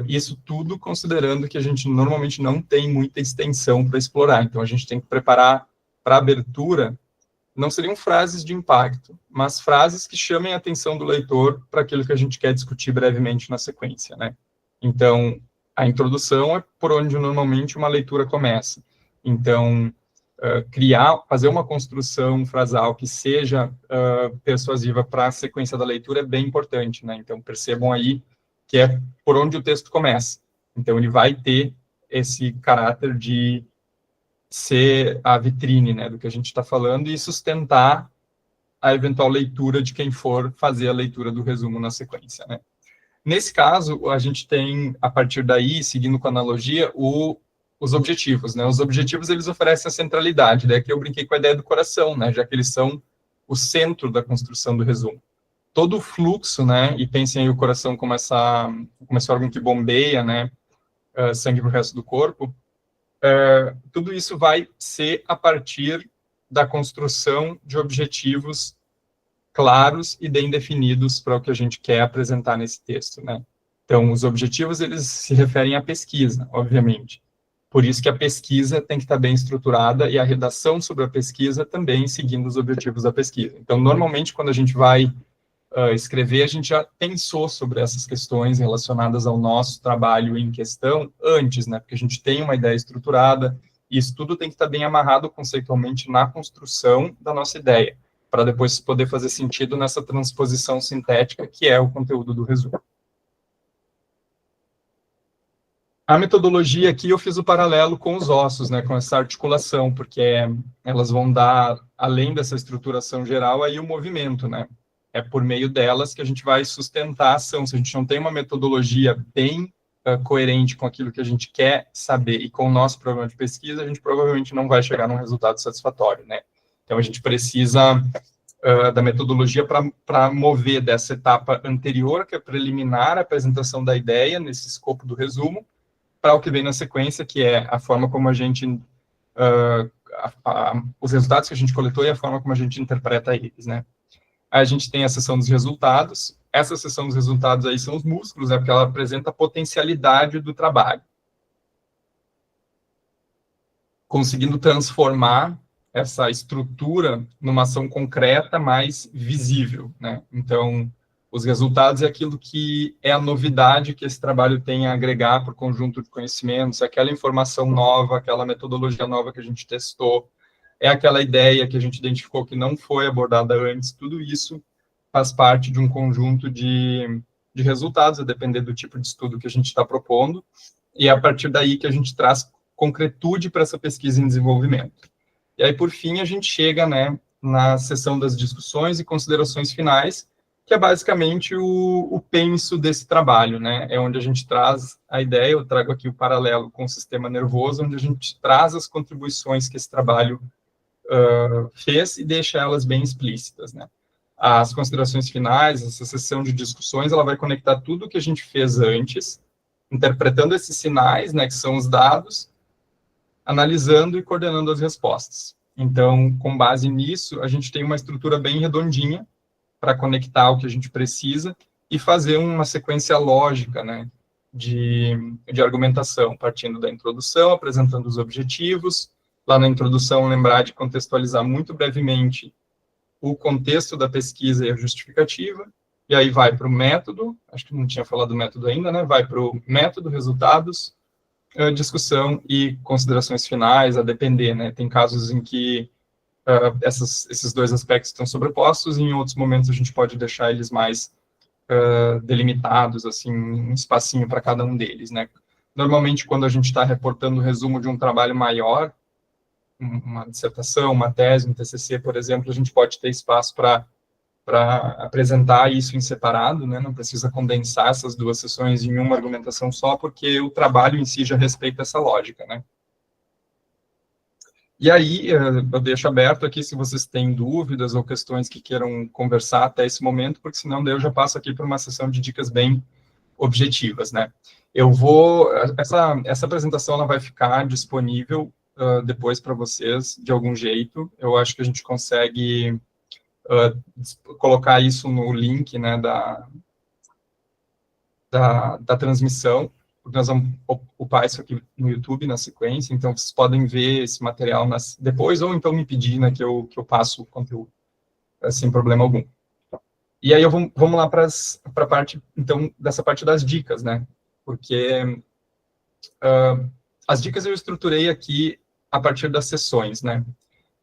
Isso tudo considerando que a gente normalmente não tem muita extensão para explorar, então a gente tem que preparar para a abertura, não seriam frases de impacto, mas frases que chamem a atenção do leitor para aquilo que a gente quer discutir brevemente na sequência, né? Então, a introdução é por onde normalmente uma leitura começa. Então, fazer uma construção frasal que seja persuasiva para a sequência da leitura é bem importante, né? Então, percebam aí que é por onde o texto começa. Então, ele vai ter esse caráter de ser a vitrine, né, do que a gente está falando e sustentar a eventual leitura de quem for fazer a leitura do resumo na sequência, né. Nesse caso, a gente tem, a partir daí, seguindo com a analogia, os objetivos, né. Os objetivos, eles oferecem a centralidade, daí que eu brinquei com a ideia do coração, né, já que eles são o centro da construção do resumo. Todo o fluxo, né, e pensem aí o coração como esse órgão que bombeia, né, sangue para o resto do corpo, tudo isso vai ser a partir da construção de objetivos claros e bem definidos para o que a gente quer apresentar nesse texto, né? Então, os objetivos, eles se referem à pesquisa, obviamente. Por isso que a pesquisa tem que estar bem estruturada e a redação sobre a pesquisa também seguindo os objetivos da pesquisa. Então, normalmente, quando a gente vai escrever, a gente já pensou sobre essas questões relacionadas ao nosso trabalho em questão antes, né? Porque a gente tem uma ideia estruturada, e isso tudo tem que estar bem amarrado conceitualmente na construção da nossa ideia, para depois poder fazer sentido nessa transposição sintética, que é o conteúdo do resumo. A metodologia aqui eu fiz o paralelo com os ossos, né, com essa articulação, porque elas vão dar, além dessa estruturação geral, aí o movimento, né? É por meio delas que a gente vai sustentar a ação. Se a gente não tem uma metodologia bem coerente com aquilo que a gente quer saber e com o nosso programa de pesquisa, a gente provavelmente não vai chegar num resultado satisfatório, né? Então, a gente precisa da metodologia para mover dessa etapa anterior, que é preliminar, a apresentação da ideia, nesse escopo do resumo, para o que vem na sequência, que é a forma como a gente... os resultados que a gente coletou e a forma como a gente interpreta eles, né? A gente tem a seção dos resultados. Essa seção dos resultados aí são os músculos, né, porque ela apresenta a potencialidade do trabalho, conseguindo transformar essa estrutura numa ação concreta mais visível, né? Então, os resultados é aquilo que é a novidade que esse trabalho tem a agregar para o conjunto de conhecimentos, aquela informação nova, aquela metodologia nova que a gente testou, é aquela ideia que a gente identificou que não foi abordada antes, tudo isso faz parte de um conjunto de resultados, a depender do tipo de estudo que a gente está propondo, e é a partir daí que a gente traz concretude para essa pesquisa em desenvolvimento. E aí, por fim, a gente chega, né, na seção das discussões e considerações finais, que é basicamente o penso desse trabalho, né, é onde a gente traz a ideia, eu trago aqui o paralelo com o sistema nervoso, onde a gente traz as contribuições que esse trabalho fez e deixa elas bem explícitas, né. As considerações finais, essa sessão de discussões, ela vai conectar tudo o que a gente fez antes, interpretando esses sinais, né, que são os dados, analisando e coordenando as respostas. Então, com base nisso, a gente tem uma estrutura bem redondinha para conectar o que a gente precisa e fazer uma sequência lógica, né, de argumentação, partindo da introdução, apresentando os objetivos, lá na introdução lembrar de contextualizar muito brevemente o contexto da pesquisa e a justificativa, e aí vai para o método, acho que não tinha falado do método ainda, né, vai para o método, resultados, discussão e considerações finais, a depender, né, tem casos em que esses dois aspectos estão sobrepostos, e em outros momentos a gente pode deixar eles mais delimitados, assim, um espacinho para cada um deles, né. Normalmente, quando a gente está reportando o resumo de um trabalho maior, uma dissertação, uma tese, um TCC, por exemplo, a gente pode ter espaço para apresentar isso em separado, né? Não precisa condensar essas duas sessões em uma argumentação só, porque o trabalho em si já respeita essa lógica, né? E aí, eu deixo aberto aqui se vocês têm dúvidas ou questões que queiram conversar até esse momento, porque senão daí eu já passo aqui para uma sessão de dicas bem objetivas, né? Essa apresentação ela vai ficar disponível depois para vocês, de algum jeito. Eu acho que a gente consegue colocar isso no link, né, da transmissão, porque nós vamos ocupar isso aqui no YouTube, na sequência, então vocês podem ver esse material depois, ou então me pedir, né, que eu passo o conteúdo, sem problema algum. E aí vamos lá para a parte, então, dessa parte das dicas, né, porque as dicas eu estruturei aqui a partir das sessões, né,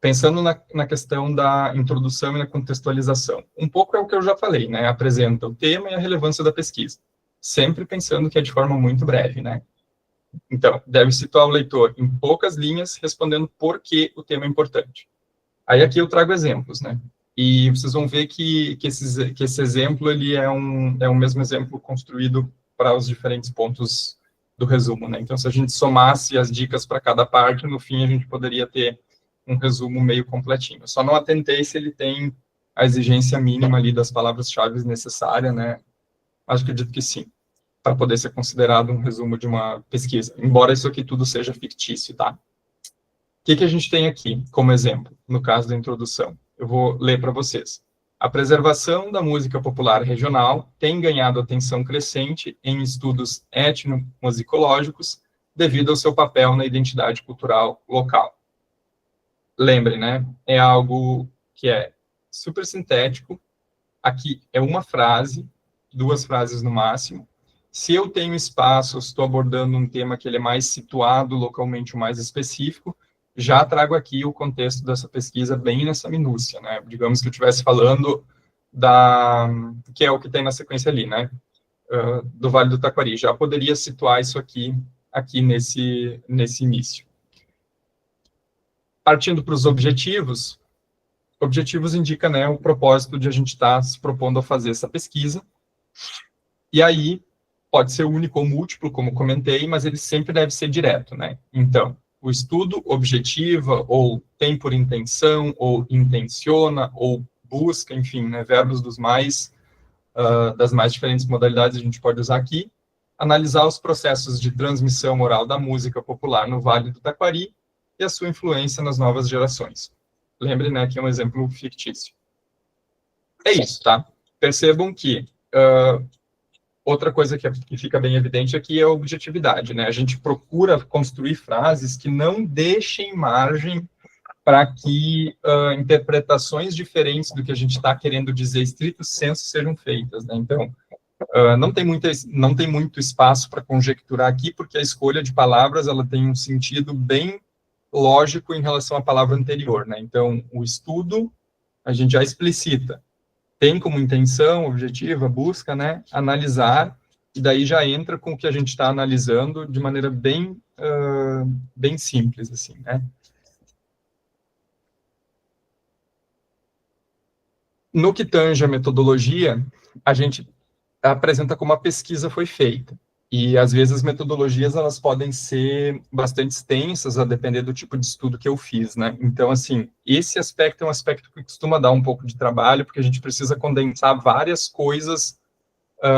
pensando na questão da introdução e na contextualização. Um pouco é o que eu já falei, né, apresenta o tema e a relevância da pesquisa, sempre pensando que é de forma muito breve, né. Então, deve situar o leitor em poucas linhas, respondendo por que o tema é importante. Aí aqui eu trago exemplos, né, e vocês vão ver que esse exemplo, ele é um mesmo exemplo construído para os diferentes pontos do resumo, né. Então, se a gente somasse as dicas para cada parte, no fim a gente poderia ter um resumo meio completinho. Só não atentei se ele tem a exigência mínima ali das palavras-chave necessárias, né? Acho que acredito que sim, para poder ser considerado um resumo de uma pesquisa, embora isso aqui tudo seja fictício, tá? O que a gente tem aqui como exemplo, no caso da introdução? Eu vou ler para vocês. A preservação da música popular regional tem ganhado atenção crescente em estudos etnomusicológicos devido ao seu papel na identidade cultural local. Lembre, né? É algo que é super sintético. Aqui é uma frase, 2 frases no máximo. Se eu tenho espaço, estou abordando um tema que ele é mais situado localmente, mais específico, já trago aqui o contexto dessa pesquisa bem nessa minúcia, né? Digamos que eu estivesse falando que é o que tem na sequência ali, né? Do Vale do Taquari. Já poderia situar isso aqui nesse início. Partindo para os objetivos indica, né, o propósito de a gente estar se propondo a fazer essa pesquisa, e aí pode ser único ou múltiplo, como comentei, mas ele sempre deve ser direto, né? Então, o estudo objetiva, ou tem por intenção, ou intenciona, ou busca, enfim, né, verbos das mais diferentes modalidades a gente pode usar aqui, analisar os processos de transmissão oral da música popular no Vale do Taquari, e a sua influência nas novas gerações. Lembre, né, que é um exemplo fictício. É isso, tá? Percebam que outra coisa que fica bem evidente aqui é a objetividade, né? A gente procura construir frases que não deixem margem para que interpretações diferentes do que a gente está querendo dizer estrito sensu sejam feitas, né? Então, não tem muito espaço para conjecturar aqui, porque a escolha de palavras ela tem um sentido bem lógico em relação à palavra anterior, né? Então, o estudo, a gente já explicita. Tem como intenção, objetiva, busca, né? Analisar, e daí já entra com o que a gente está analisando de maneira bem simples, assim, né? No que tange a metodologia, a gente apresenta como a pesquisa foi feita. E, às vezes, as metodologias, elas podem ser bastante extensas, a depender do tipo de estudo que eu fiz, né? Então, assim, esse aspecto é um aspecto que costuma dar um pouco de trabalho, porque a gente precisa condensar várias coisas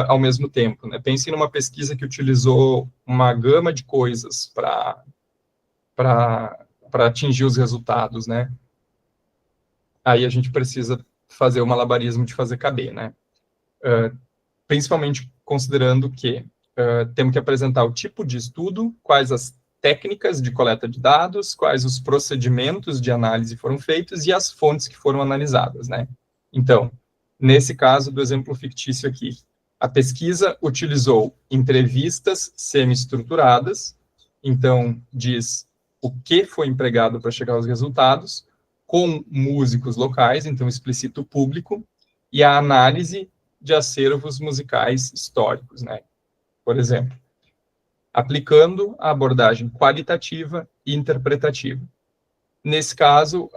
ao mesmo tempo, né? Pense numa pesquisa que utilizou uma gama de coisas para atingir os resultados, né? Aí a gente precisa fazer o malabarismo de fazer caber, né? Principalmente considerando que temos que apresentar o tipo de estudo, quais as técnicas de coleta de dados, quais os procedimentos de análise foram feitos e as fontes que foram analisadas, né? Então, nesse caso do exemplo fictício aqui, a pesquisa utilizou entrevistas semi-estruturadas, então diz o que foi empregado para chegar aos resultados, com músicos locais, então explicita o público, e a análise de acervos musicais históricos, né? Por exemplo, aplicando a abordagem qualitativa e interpretativa. Nesse caso,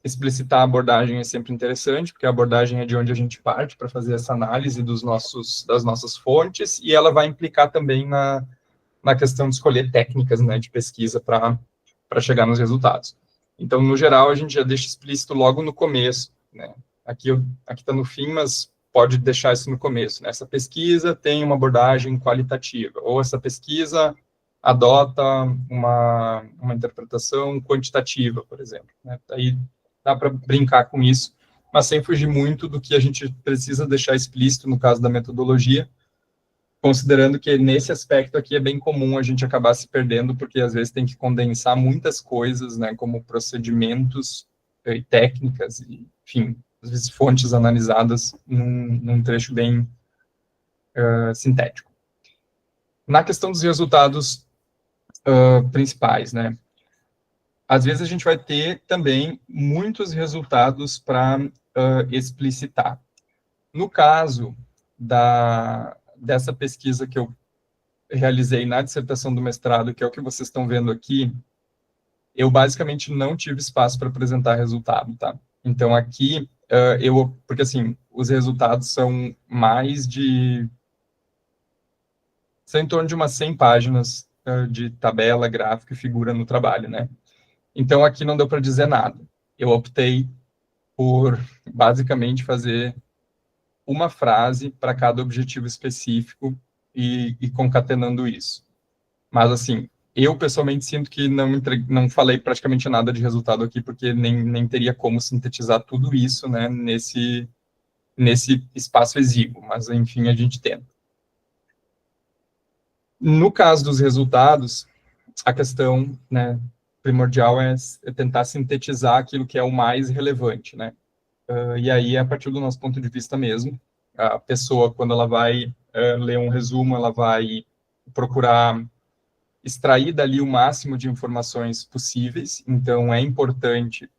explicitar a abordagem é sempre interessante, porque a abordagem é de onde a gente parte para fazer essa análise das nossas fontes, e ela vai implicar também na questão de escolher técnicas, né, de pesquisa para chegar nos resultados. Então, no geral, a gente já deixa explícito logo no começo, né? Aqui está no fim, mas pode deixar isso no começo, né? Essa pesquisa tem uma abordagem qualitativa, ou essa pesquisa adota uma interpretação quantitativa, por exemplo, né? Aí dá para brincar com isso, mas sem fugir muito do que a gente precisa deixar explícito no caso da metodologia, considerando que nesse aspecto aqui é bem comum a gente acabar se perdendo, porque às vezes tem que condensar muitas coisas, né, como procedimentos e técnicas, e, enfim, às vezes fontes analisadas num trecho bem sintético. Na questão dos resultados principais, né, às vezes a gente vai ter também muitos resultados para explicitar. No caso dessa pesquisa que eu realizei na dissertação do mestrado, que é o que vocês estão vendo aqui, eu basicamente não tive espaço para apresentar resultado, tá? Então aqui, porque assim, os resultados são são em torno de umas 100 páginas de tabela, gráfico e figura no trabalho, né? Então aqui não deu para dizer nada. Eu optei por basicamente fazer uma frase para cada objetivo específico e concatenando isso. Mas, assim, eu pessoalmente sinto que não falei praticamente nada de resultado aqui, porque nem teria como sintetizar tudo isso, né, nesse espaço exíguo, mas, enfim, a gente tenta. No caso dos resultados, a questão, né, primordial é tentar sintetizar aquilo que é o mais relevante, né? E aí, a partir do nosso ponto de vista mesmo, a pessoa, quando ela vai ler um resumo, ela vai procurar extrair dali o máximo de informações possíveis. Então, é importante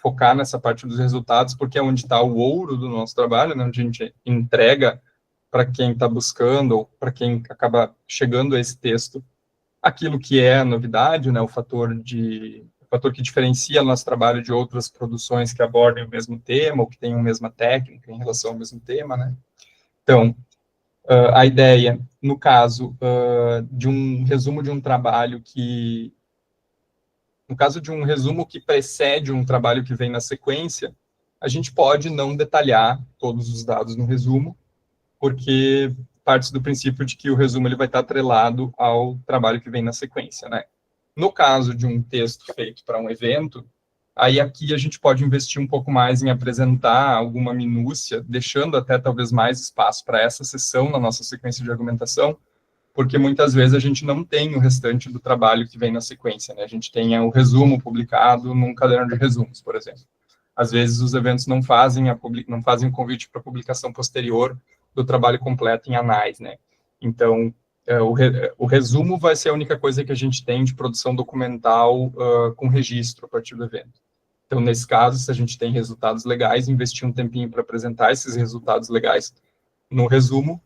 focar nessa parte dos resultados, porque é onde está o ouro do nosso trabalho, né, onde a gente entrega para quem está buscando, ou para quem acaba chegando a esse texto, aquilo que é a novidade, né, o fator que diferencia nosso trabalho de outras produções que abordem o mesmo tema, ou que tenham a mesma técnica em relação ao mesmo tema, né? Então, a ideia, no caso de um resumo de um trabalho no caso de um resumo que precede um trabalho que vem na sequência, a gente pode não detalhar todos os dados no resumo, porque parte do princípio de que o resumo ele vai estar atrelado ao trabalho que vem na sequência, né? No caso de um texto feito para um evento, aí aqui a gente pode investir um pouco mais em apresentar alguma minúcia, deixando até talvez mais espaço para essa sessão na nossa sequência de argumentação, porque muitas vezes a gente não tem o restante do trabalho que vem na sequência, né? A gente tem o resumo publicado num caderno de resumos, por exemplo. Às vezes os eventos não fazem o convite para publicação posterior do trabalho completo em anais, né? Então, o resumo vai ser a única coisa que a gente tem de produção documental com registro a partir do evento. Então, nesse caso, se a gente tem resultados legais, investir um tempinho para apresentar esses resultados legais no resumo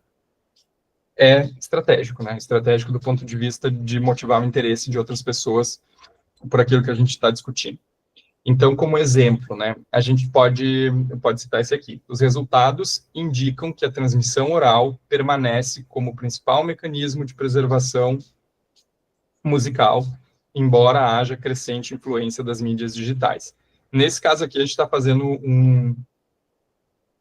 é estratégico, né? Estratégico do ponto de vista de motivar o interesse de outras pessoas por aquilo que a gente está discutindo. Então, como exemplo, né, a gente pode citar esse aqui. Os resultados indicam que a transmissão oral permanece como principal mecanismo de preservação musical, embora haja crescente influência das mídias digitais. Nesse caso aqui, a gente está fazendo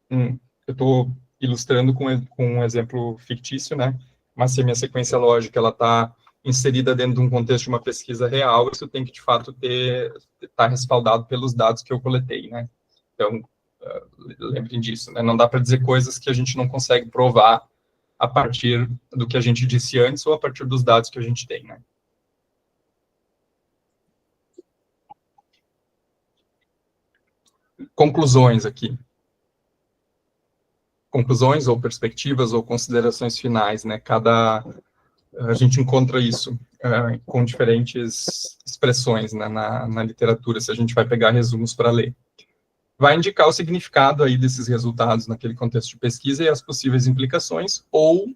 eu estou ilustrando com um exemplo fictício, né, mas se a minha sequência lógica ela está inserida dentro de um contexto de uma pesquisa real, isso tem que, de fato, estar respaldado pelos dados que eu coletei, né? Então, lembrem disso, né? Não dá para dizer coisas que a gente não consegue provar a partir do que a gente disse antes ou a partir dos dados que a gente tem, né? Conclusões aqui. Conclusões ou perspectivas ou considerações finais, né? A gente encontra isso com diferentes expressões, né, na literatura, se a gente vai pegar resumos para ler. Vai indicar o significado aí desses resultados naquele contexto de pesquisa e as possíveis implicações, ou,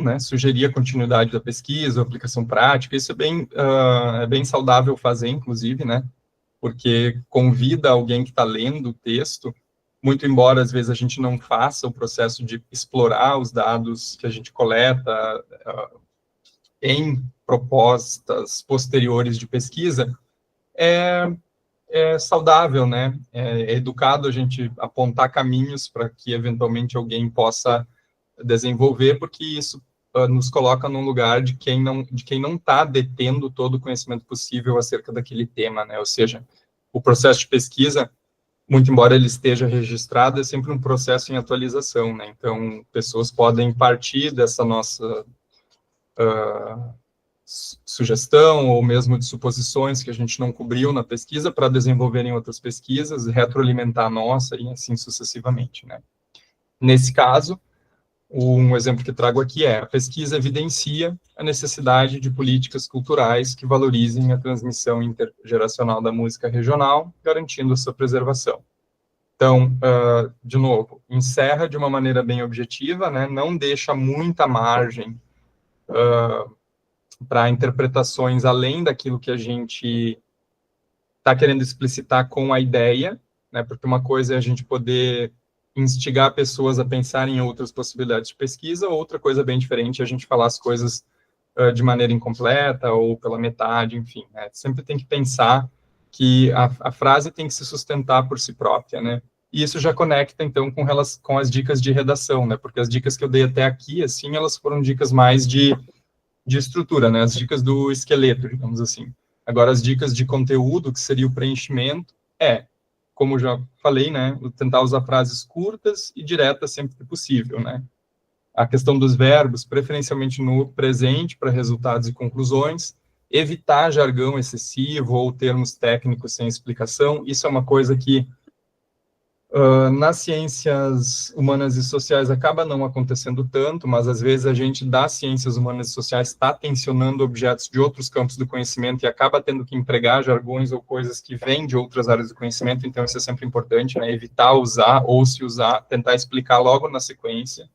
né, sugerir a continuidade da pesquisa, a aplicação prática. Isso é bem saudável fazer, inclusive, né, porque convida alguém que está lendo o texto, muito embora, às vezes, a gente não faça o processo de explorar os dados que a gente coleta em propostas posteriores de pesquisa, é saudável, né? É educado a gente apontar caminhos para que, eventualmente, alguém possa desenvolver, porque isso nos coloca num lugar de quem não está detendo todo o conhecimento possível acerca daquele tema, né? Ou seja, o processo de pesquisa muito embora ele esteja registrado, é sempre um processo em atualização, né? Então, pessoas podem partir dessa nossa sugestão, ou mesmo de suposições que a gente não cobriu na pesquisa, para desenvolverem outras pesquisas, retroalimentar a nossa, e assim sucessivamente, né? Nesse caso, um exemplo que trago aqui é: a pesquisa evidencia a necessidade de políticas culturais que valorizem a transmissão intergeracional da música regional, garantindo a sua preservação. Então, de novo, encerra de uma maneira bem objetiva, né, não deixa muita margem para interpretações além daquilo que a gente está querendo explicitar com a ideia, né, porque uma coisa é a gente poder instigar pessoas a pensar em outras possibilidades de pesquisa, outra coisa bem diferente é a gente falar as coisas de maneira incompleta ou pela metade, enfim, né? Sempre tem que pensar que a frase tem que se sustentar por si própria, né? E isso já conecta, então, com as dicas de redação, né? Porque as dicas que eu dei até aqui, assim, elas foram dicas mais de estrutura, né? As dicas do esqueleto, digamos assim. Agora, as dicas de conteúdo, que seria o preenchimento, como já falei, né, tentar usar frases curtas e diretas sempre que possível, né. A questão dos verbos, preferencialmente no presente, para resultados e conclusões, evitar jargão excessivo ou termos técnicos sem explicação. Isso é uma coisa que nas ciências humanas e sociais acaba não acontecendo tanto, mas às vezes a gente das ciências humanas e sociais está tensionando objetos de outros campos do conhecimento e acaba tendo que empregar jargões ou coisas que vêm de outras áreas do conhecimento, então isso é sempre importante, né, evitar usar, ou se usar, tentar explicar logo na sequência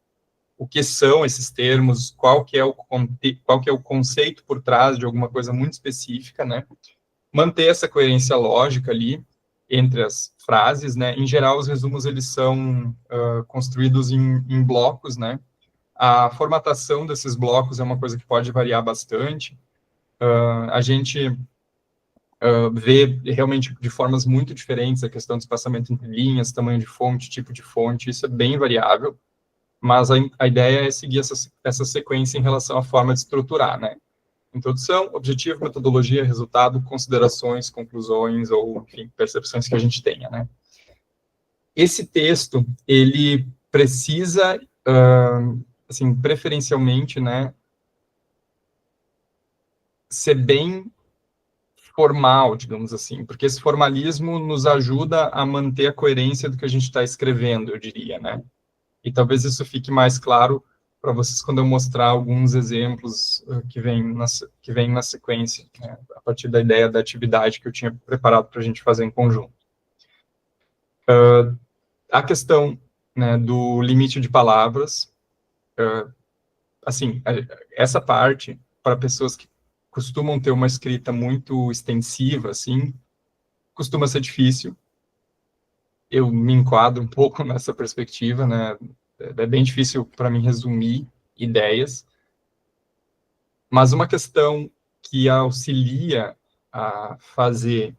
o que são esses termos, qual que é o conceito por trás de alguma coisa muito específica, né, manter essa coerência lógica ali entre as frases, né? Em geral, os resumos, eles são construídos em blocos, né? A formatação desses blocos é uma coisa que pode variar bastante. A gente vê realmente de formas muito diferentes a questão do espaçamento entre linhas, tamanho de fonte, tipo de fonte, isso é bem variável, mas a ideia é seguir essa sequência em relação à forma de estruturar, né? Introdução, objetivo, metodologia, resultado, considerações, conclusões, ou, enfim, percepções que a gente tenha, né? Esse texto, ele precisa, assim, preferencialmente, né, ser bem formal, digamos assim, porque esse formalismo nos ajuda a manter a coerência do que a gente está escrevendo, eu diria, né? E talvez isso fique mais claro para vocês quando eu mostrar alguns exemplos que vêm na sequência, né, a partir da ideia da atividade que eu tinha preparado para a gente fazer em conjunto. A questão, né, do limite de palavras, assim, essa parte, para pessoas que costumam ter uma escrita muito extensiva, assim, costuma ser difícil. Eu me enquadro um pouco nessa perspectiva, né? É bem difícil para mim resumir ideias, mas uma questão que auxilia a fazer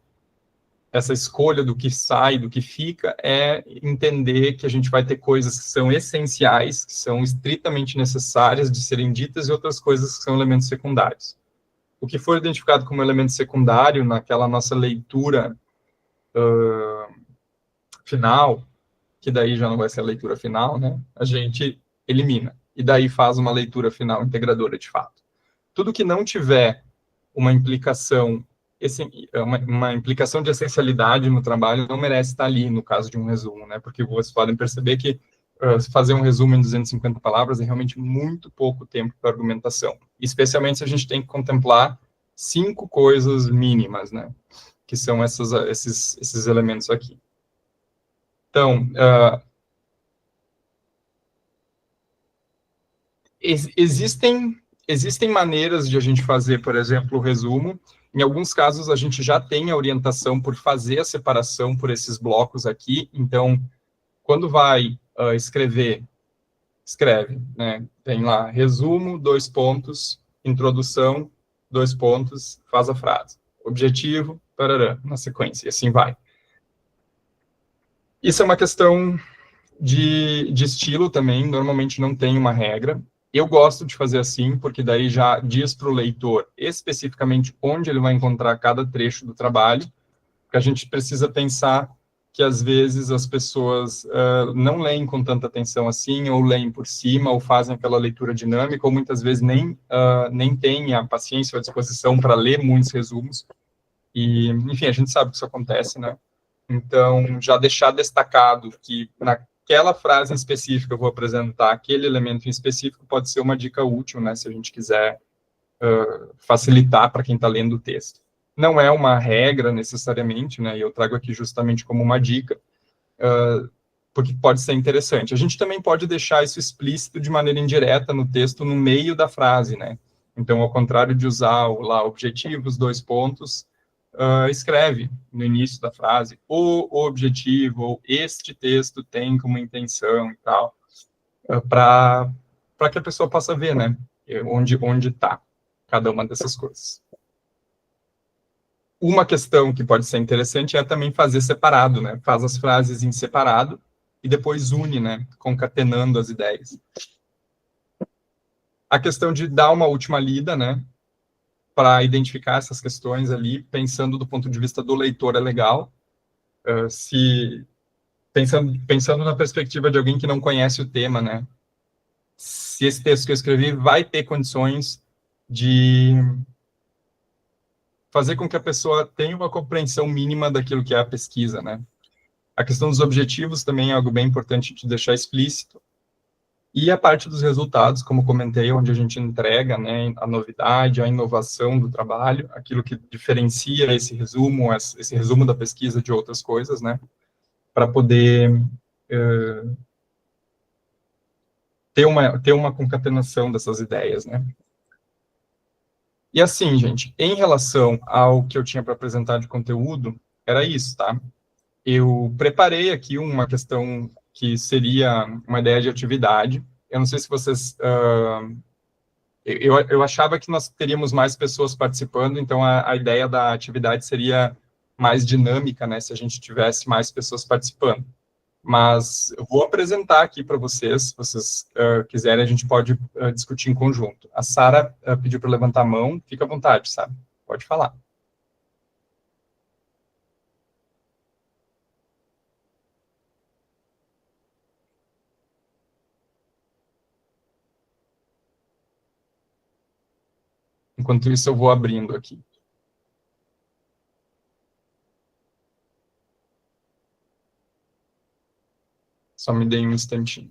essa escolha do que sai, do que fica, é entender que a gente vai ter coisas que são essenciais, que são estritamente necessárias de serem ditas, e outras coisas que são elementos secundários. O que for identificado como elemento secundário naquela nossa leitura final, que daí já não vai ser a leitura final, né? A gente elimina. E daí faz uma leitura final integradora, de fato. Tudo que não tiver uma implicação, uma implicação de essencialidade no trabalho não merece estar ali, no caso de um resumo, né? Porque vocês podem perceber que fazer um resumo em 250 palavras é realmente muito pouco tempo para argumentação. Especialmente se a gente tem que contemplar 5 coisas mínimas, né? Que são esses elementos aqui. Então, existem maneiras de a gente fazer, por exemplo, o resumo. Em alguns casos, a gente já tem a orientação por fazer a separação por esses blocos aqui. Então, quando vai escreve, né? Tem lá, resumo, 2 pontos, introdução, 2 pontos, faz a frase. Objetivo, parará, na sequência, e assim vai. Isso é uma questão de estilo também, normalmente não tem uma regra. Eu gosto de fazer assim, porque daí já diz para o leitor especificamente onde ele vai encontrar cada trecho do trabalho, porque a gente precisa pensar que às vezes as pessoas não leem com tanta atenção assim, ou leem por cima, ou fazem aquela leitura dinâmica, ou muitas vezes nem têm a paciência ou a disposição para ler muitos resumos. E, enfim, a gente sabe que isso acontece, né? Então, já deixar destacado que naquela frase em específica eu vou apresentar aquele elemento em específico pode ser uma dica útil, né? Se a gente quiser facilitar para quem está lendo o texto. Não é uma regra necessariamente, né? E eu trago aqui justamente como uma dica, porque pode ser interessante. A gente também pode deixar isso explícito de maneira indireta no texto, no meio da frase, né? Então, ao contrário de usar lá objetivos, 2 pontos, escreve no início da frase o objetivo, ou este texto tem como intenção e tal, para que a pessoa possa ver, né? Onde está cada uma dessas coisas. Uma questão que pode ser interessante é também fazer separado, né? Faz as frases em separado e depois une, né? Concatenando as ideias. A questão de dar uma última lida, né? Para identificar essas questões ali, pensando do ponto de vista do leitor, é legal. Se pensando na perspectiva de alguém que não conhece o tema, né? Se esse texto que eu escrevi vai ter condições de fazer com que a pessoa tenha uma compreensão mínima daquilo que é a pesquisa, né? A questão dos objetivos também é algo bem importante de deixar explícito. E a parte dos resultados, como comentei, onde a gente entrega, né, a novidade, a inovação do trabalho, aquilo que diferencia esse resumo da pesquisa de outras coisas, né, para poder ter uma concatenação dessas ideias, né. E assim, gente, em relação ao que eu tinha para apresentar de conteúdo, era isso, tá? Eu preparei aqui uma questão que seria uma ideia de atividade. Eu não sei se vocês... eu achava que nós teríamos mais pessoas participando, então a ideia da atividade seria mais dinâmica, né, se a gente tivesse mais pessoas participando. Mas eu vou apresentar aqui para vocês, se vocês quiserem, a gente pode discutir em conjunto. A Sara pediu para levantar a mão, fica à vontade, sabe? Pode falar. Enquanto isso, eu vou abrindo aqui. Só me deem um instantinho.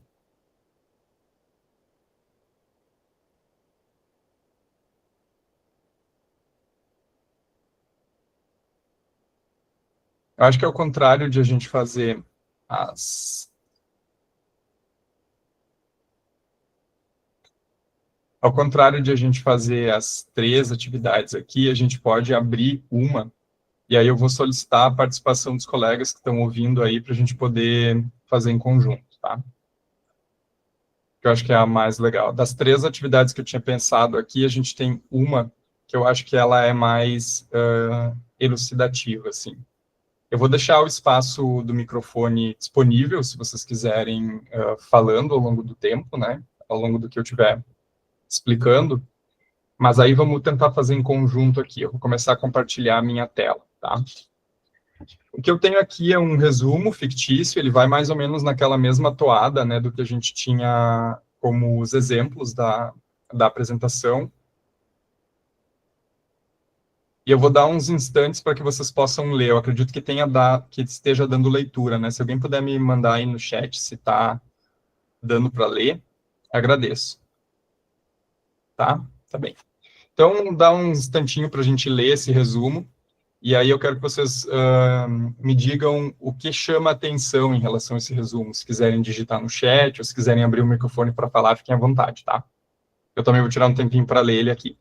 Eu acho que ao contrário de a gente fazer as... Ao contrário de a gente fazer as 3 atividades aqui, a gente pode abrir uma, e aí eu vou solicitar a participação dos colegas que estão ouvindo aí para a gente poder fazer em conjunto, tá? Que eu acho que é a mais legal. Das 3 atividades que eu tinha pensado aqui, a gente tem uma que eu acho que ela é mais elucidativa, assim. Eu vou deixar o espaço do microfone disponível, se vocês quiserem falando ao longo do tempo, né? Ao longo do que eu estiver explicando. Mas aí vamos tentar fazer em conjunto aqui. Eu vou começar a compartilhar a minha tela, tá? O que eu tenho aqui é um resumo fictício, ele vai mais ou menos naquela mesma toada, né, do que a gente tinha como os exemplos da apresentação. E eu vou dar uns instantes para que vocês possam ler. Eu acredito que que esteja dando leitura, né? Se alguém puder me mandar aí no chat se está dando para ler, agradeço. Tá? Tá bem. Então, dá um instantinho para a gente ler esse resumo. E aí eu quero que vocês me digam o que chama atenção em relação a esse resumo. Se quiserem digitar no chat, ou se quiserem abrir o microfone para falar, fiquem à vontade, tá? Eu também vou tirar um tempinho para ler ele aqui.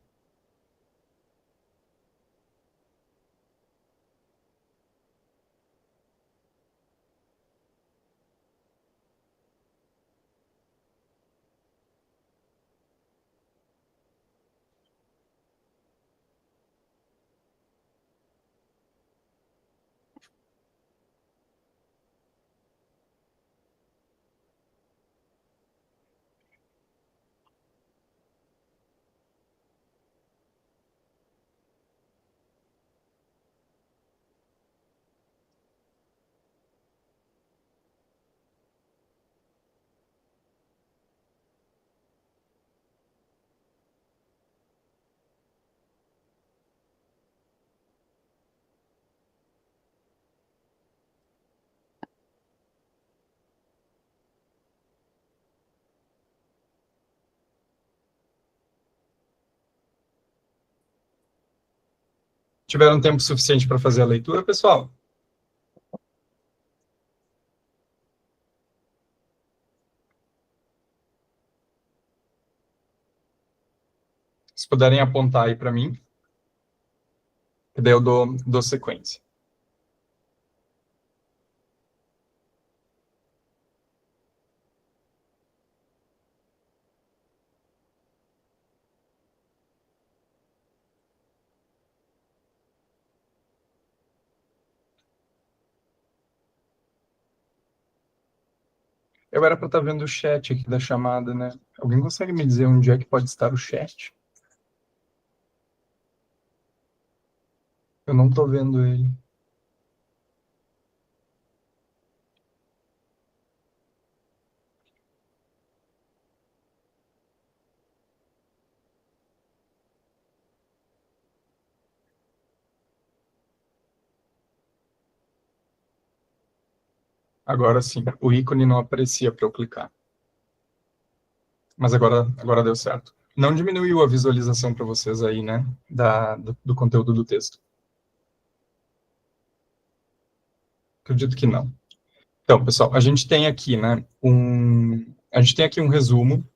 Tiveram tempo suficiente para fazer a leitura, pessoal? Se puderem apontar aí para mim, que daí eu dou sequência. Eu era para estar vendo o chat aqui da chamada, né? Alguém consegue me dizer onde é que pode estar o chat? Eu não estou vendo ele. Agora sim, o ícone não aparecia para eu clicar. Mas agora deu certo. Não diminuiu a visualização para vocês aí, né? Do conteúdo do texto. Acredito que não. Então, pessoal, a gente tem aqui, né, um resumo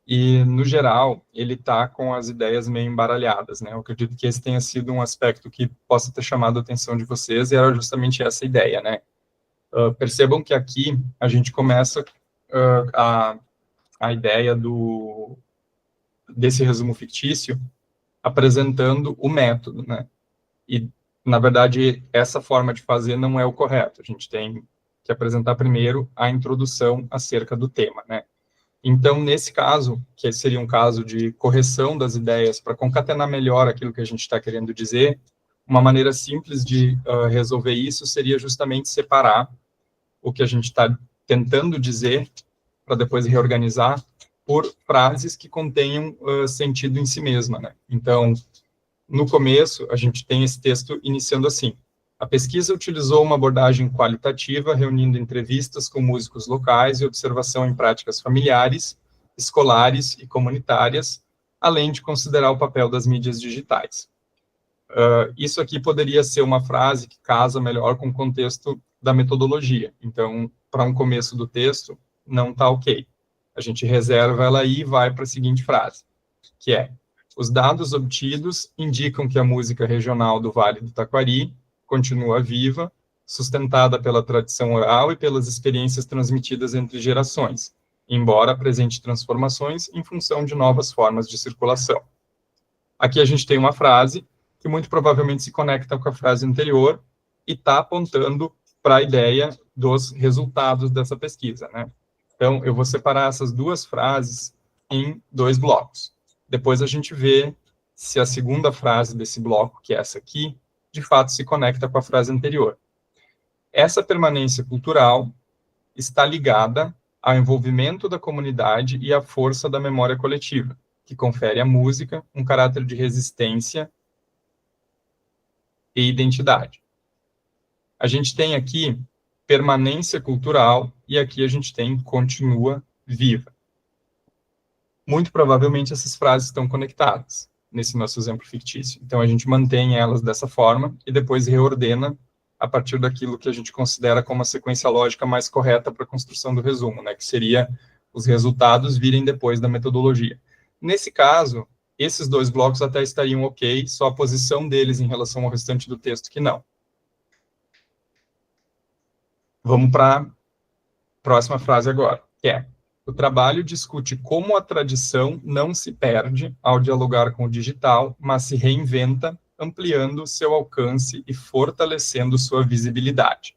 e, no geral, ele está com as ideias meio embaralhadas, né? Eu acredito que esse tenha sido um aspecto que possa ter chamado a atenção de vocês e era justamente essa ideia, né? Percebam que aqui a gente começa a ideia desse resumo fictício apresentando o método, né? E, na verdade, essa forma de fazer não é o correto. A gente tem que apresentar primeiro a introdução acerca do tema, né? Então, nesse caso, que seria um caso de correção das ideias para concatenar melhor aquilo que a gente está querendo dizer, uma maneira simples de resolver isso seria justamente separar o que a gente está tentando dizer para depois reorganizar por frases que contenham sentido em si mesma, né? Então, no começo, a gente tem esse texto iniciando assim: a pesquisa utilizou uma abordagem qualitativa, reunindo entrevistas com músicos locais e observação em práticas familiares, escolares e comunitárias, além de considerar o papel das mídias digitais. Isso aqui poderia ser uma frase que casa melhor com o contexto da metodologia. Então, para um começo do texto, não está ok. A gente reserva ela aí e vai para a seguinte frase, que é: os dados obtidos indicam que a música regional do Vale do Taquari continua viva, sustentada pela tradição oral e pelas experiências transmitidas entre gerações, embora apresente transformações em função de novas formas de circulação. Aqui a gente tem uma frase que muito provavelmente se conecta com a frase anterior e está apontando para a ideia dos resultados dessa pesquisa, né? Então, eu vou separar essas duas frases em dois blocos. Depois a gente vê se a segunda frase desse bloco, que é essa aqui, de fato se conecta com a frase anterior. Essa permanência cultural está ligada ao envolvimento da comunidade e à força da memória coletiva, que confere à música um caráter de resistência e identidade. A gente tem aqui permanência cultural e aqui a gente tem continua viva. Muito provavelmente essas frases estão conectadas nesse nosso exemplo fictício. Então a gente mantém elas dessa forma e depois reordena a partir daquilo que a gente considera como a sequência lógica mais correta para a construção do resumo, né, que seria os resultados virem depois da metodologia. Nesse caso, esses dois blocos até estariam ok, só a posição deles em relação ao restante do texto que não. Vamos para a próxima frase agora, que é: o trabalho discute como a tradição não se perde ao dialogar com o digital, mas se reinventa, ampliando seu alcance e fortalecendo sua visibilidade.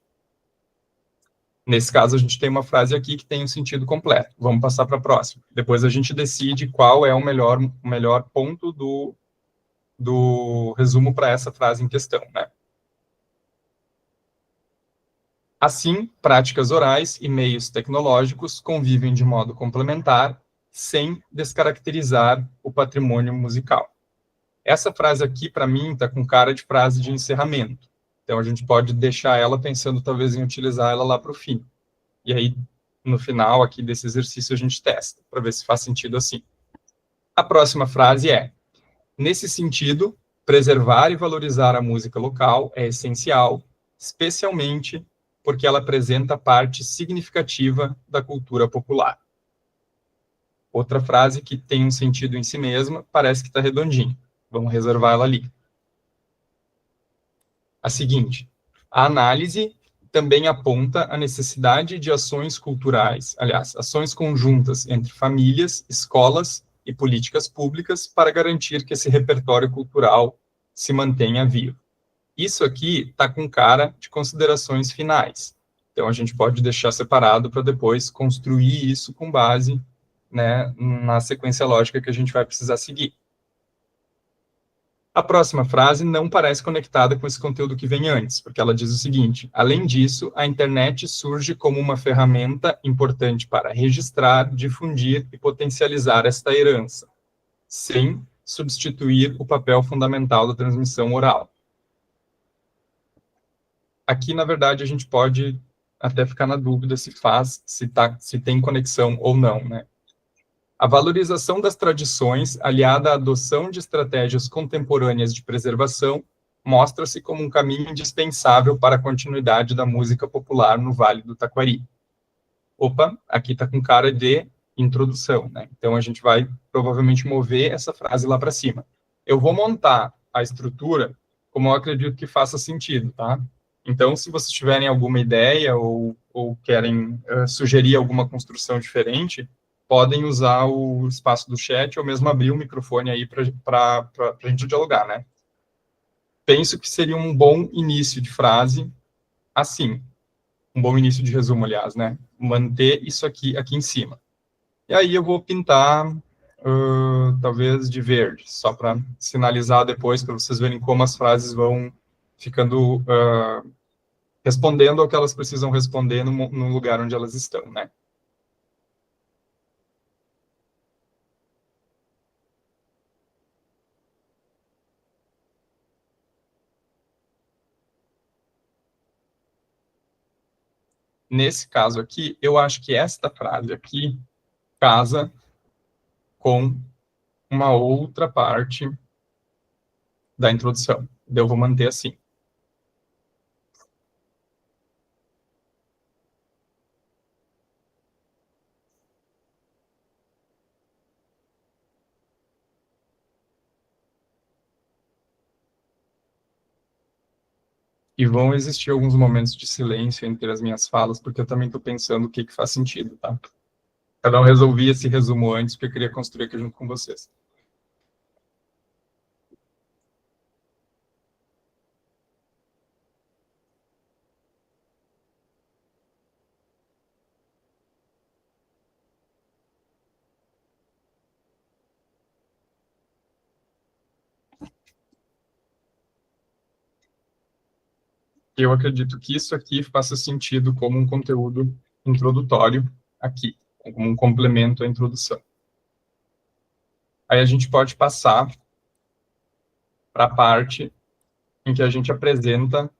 Nesse caso, a gente tem uma frase aqui que tem um sentido completo. Vamos passar para a próxima. Depois a gente decide qual é o melhor ponto do resumo para essa frase em questão, né? Assim, práticas orais e meios tecnológicos convivem de modo complementar, sem descaracterizar o patrimônio musical. Essa frase aqui, para mim, está com cara de frase de encerramento. Então, a gente pode deixar ela pensando, talvez, em utilizar ela lá para o fim. E aí, no final aqui desse exercício, a gente testa, para ver se faz sentido assim. A próxima frase é: nesse sentido, Preservar e valorizar a música local é essencial, especialmente porque ela apresenta parte significativa da cultura popular. Outra frase que tem um sentido em si mesma, parece que está redondinha. Vamos reservar ela ali. A seguinte, a análise também aponta a necessidade de ações culturais, aliás, ações conjuntas entre famílias, escolas e políticas públicas para garantir que esse repertório cultural se mantenha vivo. Isso aqui está com cara de considerações finais. Então, a gente pode deixar separado para depois construir isso com base, né, na sequência lógica que a gente vai precisar seguir. A próxima frase não parece conectada com esse conteúdo que vem antes, porque ela diz o seguinte: além disso, a internet surge como uma ferramenta importante para registrar, difundir e potencializar esta herança, sem substituir o papel fundamental da transmissão oral. Aqui, na verdade, a gente pode até ficar na dúvida se tem conexão ou não, né? A valorização das tradições, aliada à adoção de estratégias contemporâneas de preservação, mostra-se como um caminho indispensável para a continuidade da música popular no Vale do Taquari. Opa, aqui está com cara de introdução, né? Então, a gente vai provavelmente mover essa frase lá para cima. Eu vou montar a estrutura como eu acredito que faça sentido, tá? Então, se vocês tiverem alguma ideia ou querem sugerir alguma construção diferente, podem usar o espaço do chat ou mesmo abrir o microfone aí para a gente dialogar, né? Penso que seria um bom início de frase assim. Um bom início de resumo, aliás, né? Manter isso aqui em cima. E aí eu vou pintar, talvez, de verde, só para sinalizar depois, para vocês verem como as frases vão ficando respondendo ao que elas precisam responder no lugar onde elas estão, né? Nesse caso aqui, eu acho que esta frase aqui casa com uma outra parte da introdução. Eu vou manter assim. E vão existir alguns momentos de silêncio entre as minhas falas, porque eu também estou pensando o que faz sentido, tá? Eu não resolvi esse resumo antes, porque eu queria construir aqui junto com vocês. Eu acredito que isso aqui faça sentido como um conteúdo introdutório aqui, como um complemento à introdução. Aí a gente pode passar para a parte em que a gente apresenta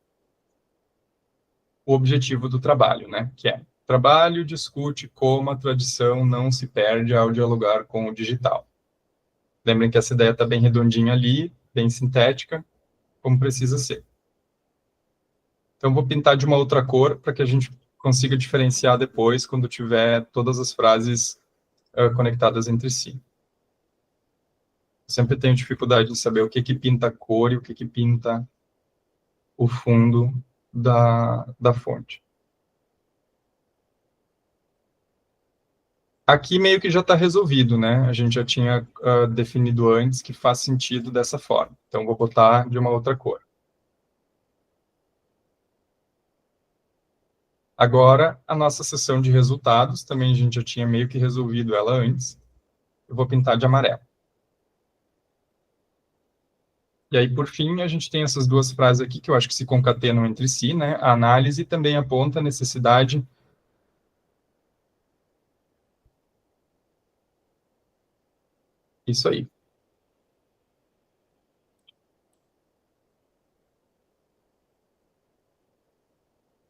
o objetivo do trabalho, né? Que é: o trabalho discute como a tradição não se perde ao dialogar com o digital. Lembrem que essa ideia está bem redondinha ali, bem sintética, como precisa ser. Então, vou pintar de uma outra cor para que a gente consiga diferenciar depois, quando tiver todas as frases conectadas entre si. Eu sempre tenho dificuldade de saber o que pinta a cor e o que pinta o fundo da fonte. Aqui meio que já está resolvido, né? A gente já tinha definido antes que faz sentido dessa forma. Então, vou botar de uma outra cor. Agora, a nossa seção de resultados, também a gente já tinha meio que resolvido ela antes. Eu vou pintar de amarelo. E aí, por fim, a gente tem essas duas frases aqui, que eu acho que se concatenam entre si, né? A análise também aponta a necessidade isso aí.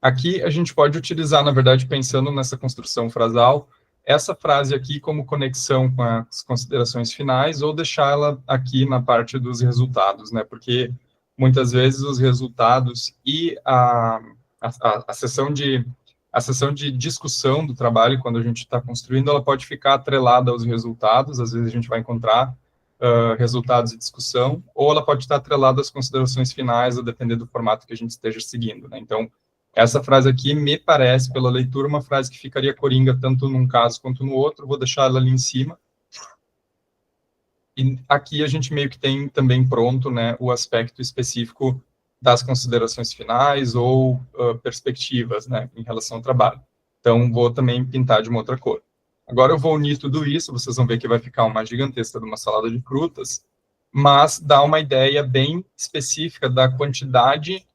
Aqui a gente pode utilizar, na verdade, pensando nessa construção frasal, essa frase aqui como conexão com as considerações finais ou deixá-la aqui na parte dos resultados, né? Porque muitas vezes os resultados e a sessão de discussão do trabalho, quando a gente está construindo, ela pode ficar atrelada aos resultados, às vezes a gente vai encontrar resultados de discussão, ou ela pode estar atrelada às considerações finais, a depender do formato que a gente esteja seguindo, né? Então, essa frase aqui me parece, pela leitura, uma frase que ficaria coringa tanto num caso quanto no outro, vou deixar ela ali em cima. E aqui a gente meio que tem também pronto, né, o aspecto específico das considerações finais ou perspectivas, né, em relação ao trabalho. Então, vou também pintar de uma outra cor. Agora eu vou unir tudo isso, vocês vão ver que vai ficar uma gigantesca de uma salada de frutas, mas dá uma ideia bem específica da quantidade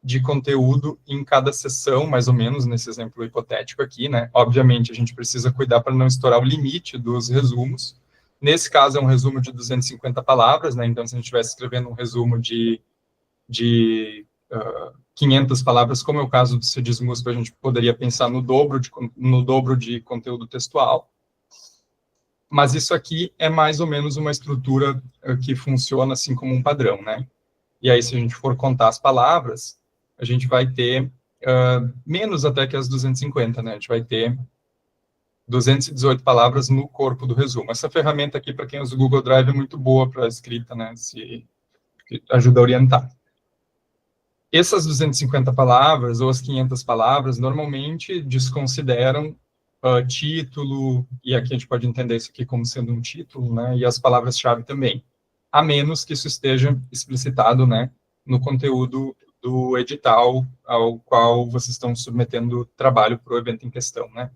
de conteúdo em cada sessão, mais ou menos, nesse exemplo hipotético aqui, né? Obviamente, a gente precisa cuidar para não estourar o limite dos resumos. Nesse caso, é um resumo de 250 palavras, né? Então, se a gente estivesse escrevendo um resumo de 500 palavras, como é o caso do CEDIS-MUSP, a gente poderia pensar no dobro de conteúdo textual. Mas isso aqui é mais ou menos uma estrutura que funciona assim como um padrão, né? E aí, se a gente for contar as palavras, a gente vai ter menos até que as 250, né? A gente vai ter 218 palavras no corpo do resumo. Essa ferramenta aqui, para quem usa o Google Drive, é muito boa para a escrita, né? Ajuda a orientar. Essas 250 palavras, ou as 500 palavras, normalmente desconsideram título, e aqui a gente pode entender isso aqui como sendo um título, né? E as palavras-chave também. A menos que isso esteja explicitado, né, no conteúdo do edital ao qual vocês estão submetendo o trabalho para o evento em questão, né?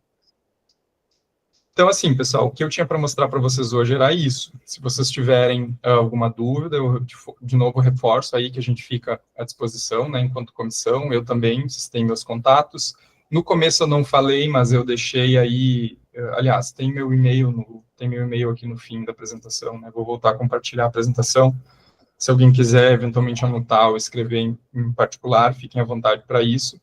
Então, assim, pessoal, o que eu tinha para mostrar para vocês hoje era isso. Se vocês tiverem alguma dúvida, eu, de novo, reforço aí que a gente fica à disposição, né, enquanto comissão, eu também, vocês têm meus contatos. No começo eu não falei, mas eu deixei aí, aliás, tem meu e-mail aqui no fim da apresentação, né, vou voltar a compartilhar a apresentação. Se alguém quiser, eventualmente, anotar ou escrever em particular, fiquem à vontade para isso.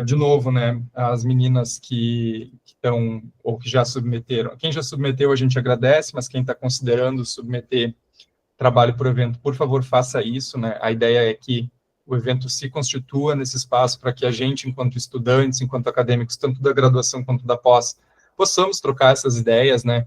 De novo, né, as meninas que estão, ou que já submeteram, quem já submeteu a gente agradece, mas quem está considerando submeter trabalho por evento, por favor, faça isso, né, a ideia é que o evento se constitua nesse espaço para que a gente, enquanto estudantes, enquanto acadêmicos, tanto da graduação quanto da pós, possamos trocar essas ideias, né,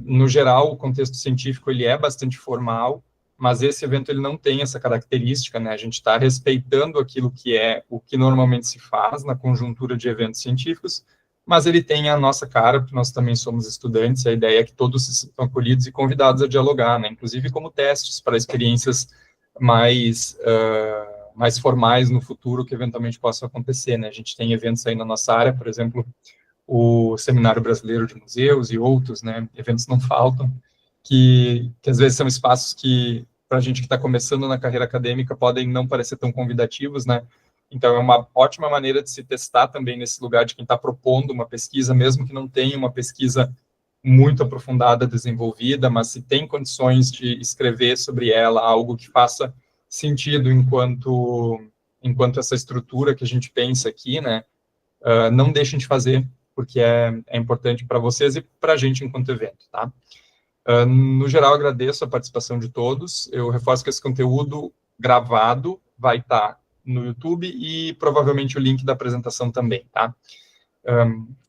no geral, o contexto científico, ele é bastante formal, mas esse evento ele não tem essa característica, né? A gente está respeitando aquilo que é o que normalmente se faz na conjuntura de eventos científicos, mas ele tem a nossa cara, porque nós também somos estudantes, a ideia é que todos se sintam acolhidos e convidados a dialogar, né? Inclusive como testes para experiências mais formais no futuro que eventualmente possam acontecer, né? A gente tem eventos aí na nossa área, por exemplo, o Seminário Brasileiro de Museus e outros, né? Eventos não faltam, que às vezes são espaços que, para a gente que está começando na carreira acadêmica, podem não parecer tão convidativos, né? Então, é uma ótima maneira de se testar também nesse lugar de quem está propondo uma pesquisa, mesmo que não tenha uma pesquisa muito aprofundada, desenvolvida, mas se tem condições de escrever sobre ela, algo que faça sentido enquanto essa estrutura que a gente pensa aqui, né? Não deixem de fazer, porque é importante para vocês e para a gente enquanto evento, tá? No geral, agradeço a participação de todos. Eu reforço que esse conteúdo gravado vai estar no YouTube e provavelmente o link da apresentação também, tá?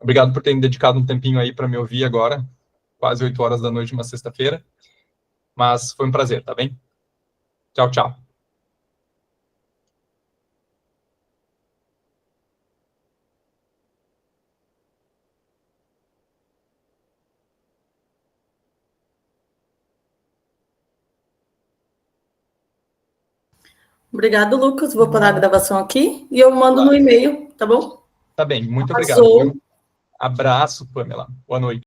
Obrigado por terem dedicado um tempinho aí para me ouvir agora, quase 8 horas da noite, uma sexta-feira. Mas foi um prazer, tá bem? Tchau, tchau. Obrigado, Lucas. Vou parar a gravação aqui e eu mando Claro. no e-mail, tá bom? Tá bem, muito Arrasou. obrigado. Viu? Abraço, Pamela. Boa noite.